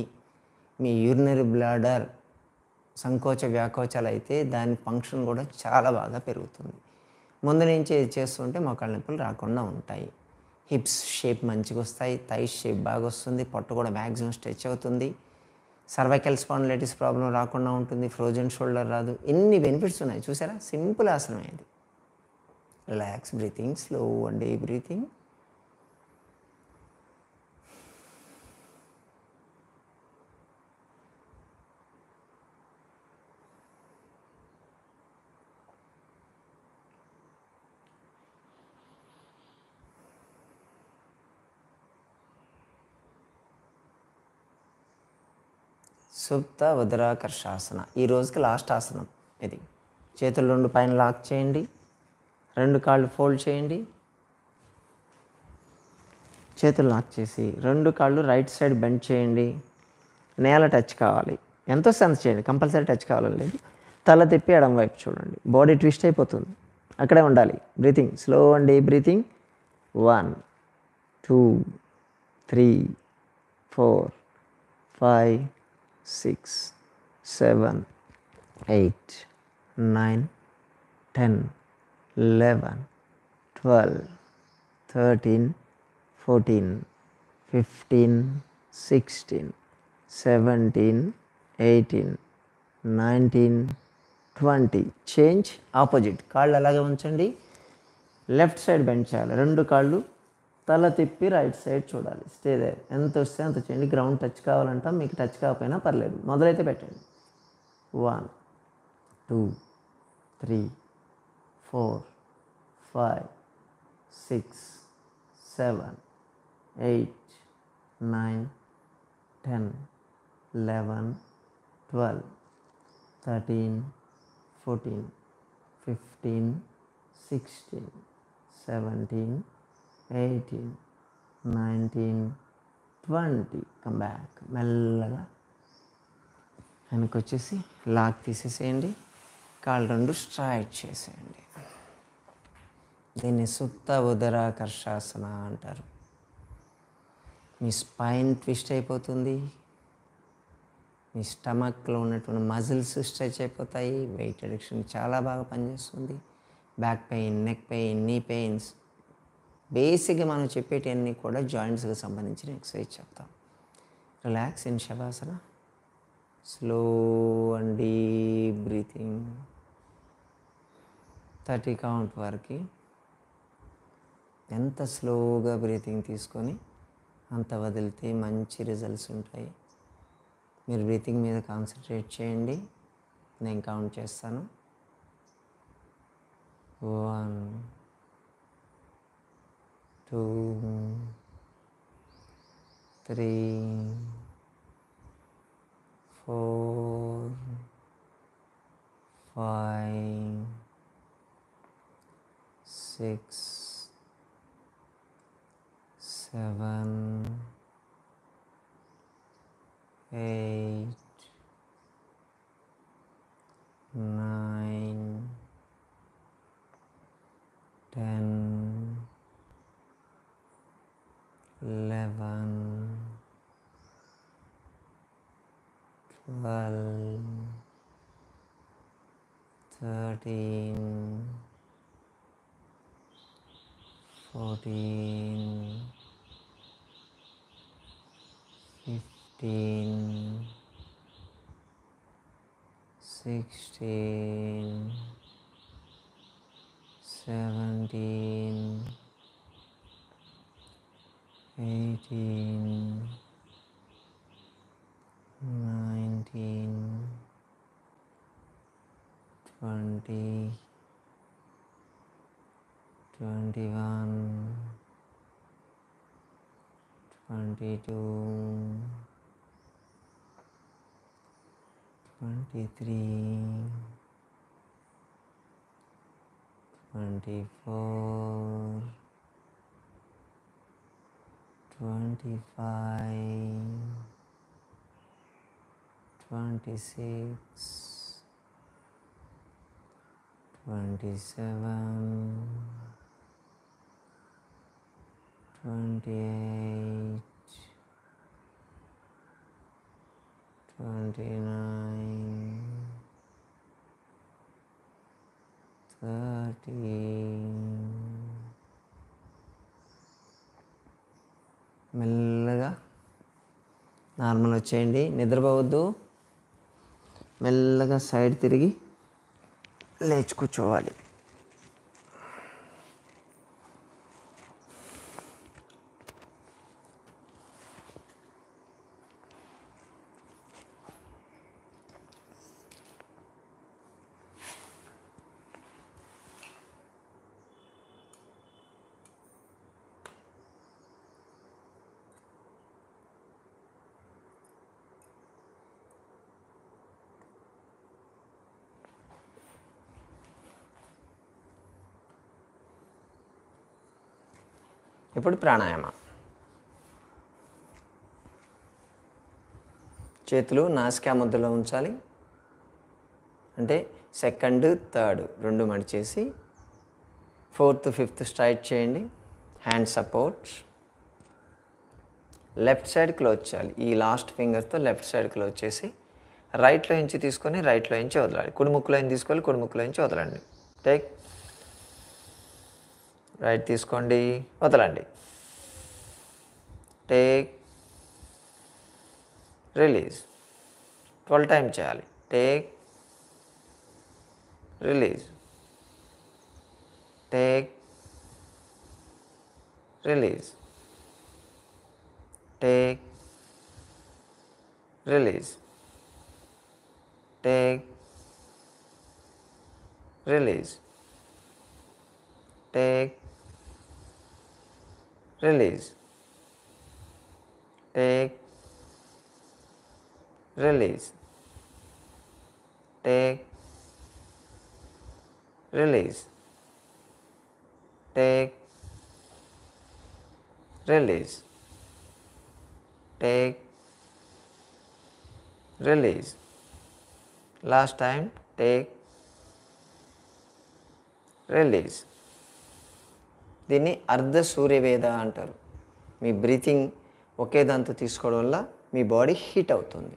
[SPEAKER 1] మీ యూరినరీ బ్లాడర్ సంకోచ వ్యాకోచాలు అయితే దాని ఫంక్షన్ కూడా చాలా బాగా పెరుగుతుంది. ముందు నుంచి ఇది చేస్తుంటే మోకాళ్ళ నొప్పులు రాకుండా ఉంటాయి. హిప్స్ షేప్ మంచిగా వస్తాయి, థైస్ షేప్ బాగా వస్తుంది, పొట్ట కూడా మ్యాక్సిమం స్ట్రెచ్ అవుతుంది, సర్వైకల్ స్పాండిలైటిస్ ప్రాబ్లం రాకుండా ఉంటుంది, ఫ్రోజన్ షోల్డర్ రాదు. ఎన్ని బెనిఫిట్స్ ఉన్నాయి చూసారా. సింపుల్ ఆసనం ఇది. Relax breathing, slow and deep breathing. Supta udarakarshasana. ఈ రోజుకి లాస్ట్ ఆసనం ఇది. చేతులు రెండు పైన లాక్ చేయండి, రెండు కాళ్ళు ఫోల్డ్ చేయండి, చేతులు లాక్ చేసి రెండు కాళ్ళు రైట్ సైడ్ బెండ్ చేయండి. నేల టచ్ కావాలి, ఎంతో సెన్స్ చేయండి, కంపల్సరీ టచ్ కావాలని లేదు. తల తిప్పి ఎడమ వైపు చూడండి, బాడీ ట్విస్ట్ అయిపోతుంది, అక్కడే ఉండాలి. Breathing, slow and deep breathing. 1, 2, 3, 4, 5, 6, 7, 8, 9, 10, 11, 12, 13, 14, 15, 16, 17, 18, 19, 20. Change opposite. కాళ్ళు అలాగే ఉంచండి, లెఫ్ట్ సైడ్ బెండ్ చేయాలి. రెండు కాళ్ళు తల తిప్పి రైట్ సైడ్ చూడాలి. Stay there. ఎంత వస్తే అంత చేయండి. గ్రౌండ్ టచ్ కావాలంట, మీకు టచ్ కాకపోయినా పర్లేదు. మొదలైతే పెట్టండి. 1, 2, 3, 4, 5, 6, 7, 8, 9, 10, 11, 12, 13, 14, 15, 16, 17, 18, 19, 20. Come back. మెల్లగా వెనక్కి వచ్చేసి లాక్ తీసేసేయండి, కాళ్ళు రెండు స్ట్రైట్ చేసేయండి. దీన్ని సుప్త ఉదరాకర్షాసన అంటారు. మీ స్పైన్ ట్విస్ట్ అయిపోతుంది, మీ స్టమక్లో ఉన్నటువంటి మజిల్స్ స్ట్రెచ్ అయిపోతాయి, వెయిట్ రిడక్షన్ చాలా బాగా పనిచేస్తుంది. బ్యాక్ పెయిన్, నెక్ పెయిన్, నీ పెయిన్స్, బేసిక్గా మనం చెప్పేటివన్నీ కూడా జాయింట్స్కి సంబంధించిన ఎక్సర్సైజ్ చెప్తాం. Relax in శవాసన. Slow and deep breathing. 30 count వరకు ఎంత స్లోగా బ్రీతింగ్ తీసుకొని అంత వదిలితే మంచి రిజల్ట్స్ ఉంటాయి. మీరు బ్రీతింగ్ మీద కాన్సన్ట్రేట్ చేయండి. నేను కౌంట్ చేస్తాను. 1, 2, 3, 4, 5, 6, 7, 8, 9, 10, 11, 12, 13, 14, 15, 16, 17, 18, 19, 20, 21, 22, 23, 24, 25, 26, 27, 28, 29, 30. మెల్లగా నార్మల్ వచ్చేయండి, నిద్రపోవద్దు. మెల్లగా సైడ్ తిరిగి లేచి కూర్చోవాలి. ఇప్పుడు ప్రాణాయామ. చేతులు నాసికా ముద్రలో ఉంచాలి. అంటే సెకండ్ థర్డ్ రెండు మడిచేసి ఫోర్త్ ఫిఫ్త్ స్ట్రైట్ చేయండి. Hand support. Left side close చేయాలి. ఈ లాస్ట్ ఫింగర్తో లెఫ్ట్ సైడ్ క్లోజ్ చేసి రైట్లో ఇంచి తీసుకొని రైట్లో ఇంచి వదలాలి. కుడి ముక్కులో ఇంచి తీసుకోవాలి, కుడి ముక్కులో ఇంచి వదలండి. టేక్. రైట్ తీసుకోండి, వదలండి. Take, release. 12 టైమ్స్ చేయాలి. Take, release, take, release, take, release, take, release, take, release, take, release, take, release, take, release, take, release. Last time. Take, release. దీన్ని అర్ధ సూర్యవేద అంటారు. మీ బ్రీతింగ్ ఒకే దాంతో తీసుకోవడం వల్ల మీ బాడీ హీట్ అవుతుంది.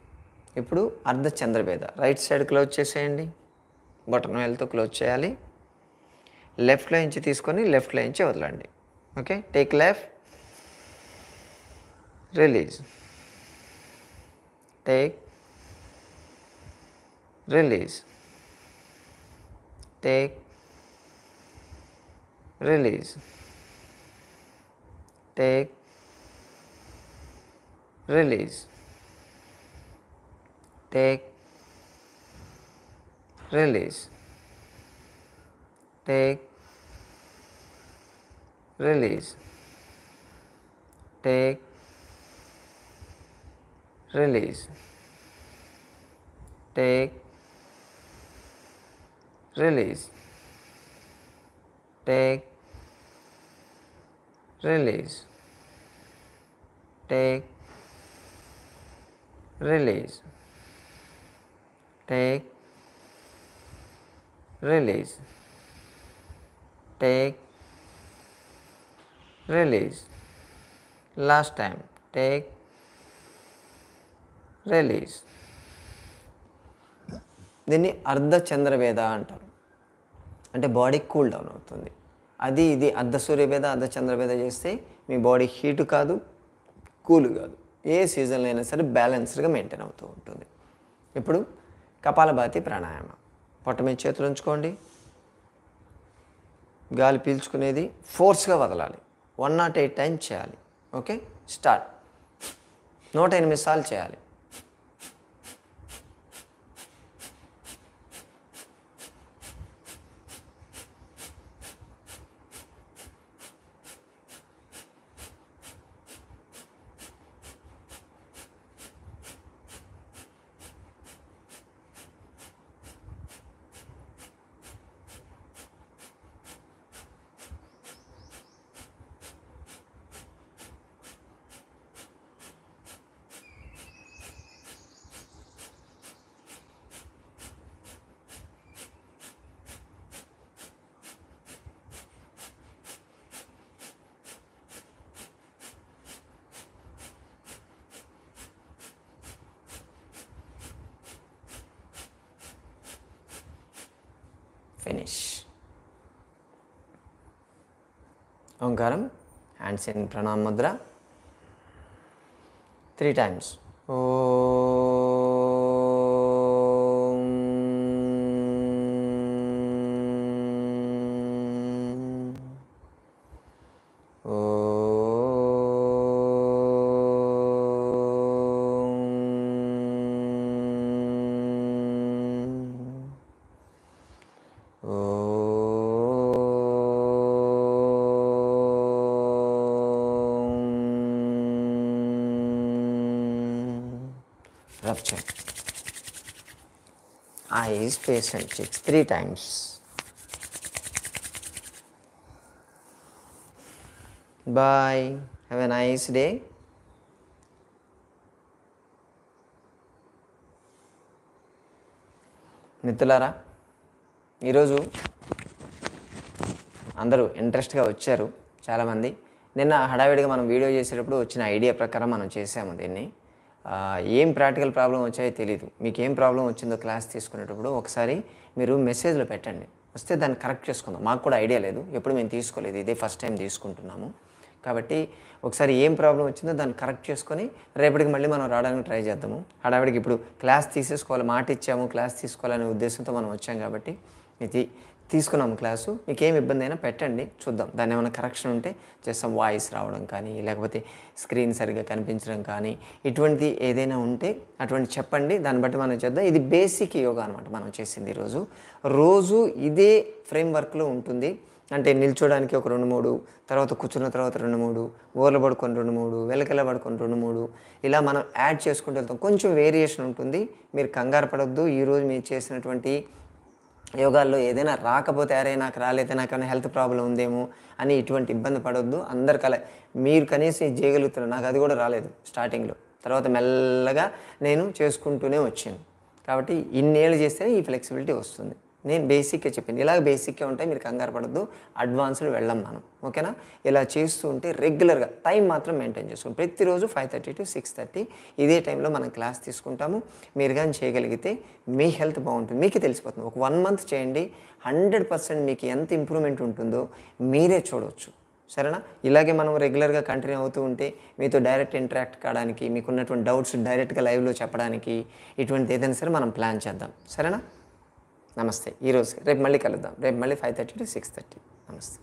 [SPEAKER 1] ఇప్పుడు అర్ధ చంద్రవేద. రైట్ సైడ్ క్లోజ్ చేసేయండి. బటన్ వేలుతో క్లోజ్ చేయాలి. లెఫ్ట్లో ఇంచి తీసుకొని లెఫ్ట్లో ఇంచి వదలండి. Okay. Take left, release, take, release, take, release, take, release, take, release, take, release, take, release, take, release, take, release, take, release, take, release, take, release. Last time. Take, release. దీన్ని అర్ధ చంద్రవేద అంటారు. అంటే body cool down అవుతుంది. అది ఇది అర్ధ సూర్యవేద అర్ధ చంద్రవేద చేస్తే మీ బాడీ హీటు కాదు, కూల్ కాదు. ఏ సీజన్లో అయినా సరే బ్యాలెన్స్డ్గా మెయింటైన్ అవుతూ ఉంటుంది. ఇప్పుడు కపాలభాతి ప్రాణాయామ. పొట్ట మీద చేతులు ఉంచుకోండి. గాలి పీల్చుకునేది ఫోర్స్గా వదలాలి. 108 టైమ్స్ చేయాలి. ఓకే. స్టార్ట్. 108 సార్లు చేయాలి. Finish. Omkaram, hands in ప్రణామ Mudra 3 times. Rough check. Eyes, face and cheeks 3 times. Bye. Have a nice day. మిత్రులారా, ఈరోజు అందరూ ఇంట్రెస్ట్గా వచ్చారు చాలామంది. నిన్న హడావిడిగా మనం వీడియో చేసేటప్పుడు వచ్చిన ఐడియా ప్రకారం మనం చేసాము దీన్ని. ఏం ప్రాక్టికల్ ప్రాబ్లం వచ్చాయో తెలీదు. మీకు ఏం ప్రాబ్లం వచ్చిందో క్లాస్ తీసుకునేటప్పుడు ఒకసారి మీరు మెసేజ్లో పెట్టండి, వస్తే దాన్ని కరెక్ట్ చేసుకుందాం. మాకు కూడా ఐడియా లేదు, ఎప్పుడు మేము తీసుకోలేదు, ఇదే ఫస్ట్ టైం తీసుకుంటున్నాము. కాబట్టి ఒకసారి ఏం ప్రాబ్లం వచ్చిందో దాన్ని కరెక్ట్ చేసుకొని రేపటికి మళ్ళీ మనం రావడానికి ట్రై చేద్దాము. హడావిడికి ఇప్పుడు క్లాస్ తీసేసుకోవాలి, మాట ఇచ్చాము క్లాస్ తీసుకోవాలనే ఉద్దేశంతో మనం వచ్చాం కాబట్టి ఇది తీసుకున్నాము క్లాసు. మీకు ఏం ఇబ్బంది అయినా పెట్టండి, చూద్దాం. దాన్ని ఏమైనా కరెక్షన్ ఉంటే చేస్తాం. వాయిస్ రావడం కానీ, లేకపోతే స్క్రీన్ సరిగ్గా కనిపించడం కానీ, ఇటువంటి ఏదైనా ఉంటే అటువంటి చెప్పండి, దాన్ని బట్టి మనం చేద్దాం. ఇది బేసిక్ యోగా అనమాట మనం చేసింది. రోజు ఇదే ఫ్రేమ్వర్క్లో ఉంటుంది. అంటే నిల్చోడానికి ఒక 2-3, తర్వాత కూర్చున్న తర్వాత 2-3, ఓర్లు పడుకొని 2-3, వెలకెల పడుకొని 2-3, ఇలా మనం యాడ్ చేసుకుంటూ వెళ్తాం. కొంచెం వేరియేషన్ ఉంటుంది, మీరు కంగారు పడొద్దు. ఈరోజు మీరు చేసినటువంటి యోగాల్లో ఏదైనా రాకపోతే అరే నాకు రాలేదే, నాకైనా హెల్త్ ప్రాబ్లం ఉందేమో అని ఇటువంటి ఇబ్బంది పడొద్దు. అందరికలా మీరు కనీసం ఇది చేయగలుగుతున్నారు, నాకు అది కూడా రాలేదు స్టార్టింగ్లో. తర్వాత మెల్లగా నేను చేసుకుంటూనే వచ్చాను. కాబట్టి ఇన్నేళ్ళు చేస్తేనే ఈ ఫ్లెక్సిబిలిటీ వస్తుంది. నేను బేసిక్గా చెప్పింది ఇలాగ బేసిక్గా ఉంటాయి, మీరు కంగారు పడద్దు. అడ్వాన్స్డ్ వెళ్ళాం మనం, ఓకేనా? ఇలా చేస్తూ ఉంటే రెగ్యులర్గా టైం మాత్రం మెయింటైన్ చేసుకోండి. ప్రతిరోజు 5:30 to 6:30 ఇదే టైంలో మనం క్లాస్ తీసుకుంటాము. మీరు కానీ చేయగలిగితే మీ హెల్త్ బాగుంటుంది, మీకు తెలిసిపోతుంది. ఒక 1 month చేయండి, 100% మీకు ఎంత ఇంప్రూవ్మెంట్ ఉంటుందో మీరే చూడవచ్చు. సరేనా? ఇలాగే మనం రెగ్యులర్గా కంటిన్యూ అవుతూ ఉంటే మీతో డైరెక్ట్ ఇంటరాక్ట్ కావడానికి, మీకున్నటువంటి డౌట్స్ డైరెక్ట్గా లైవ్లో చెప్పడానికి, ఇటువంటి ఏదైనా సరే మనం ప్లాన్ చేద్దాం. సరేనా? నమస్తే. ఈరోజు రేపు మళ్ళీ కలుద్దాం. రేపు మళ్ళీ 5:30 to 6:30. నమస్తే.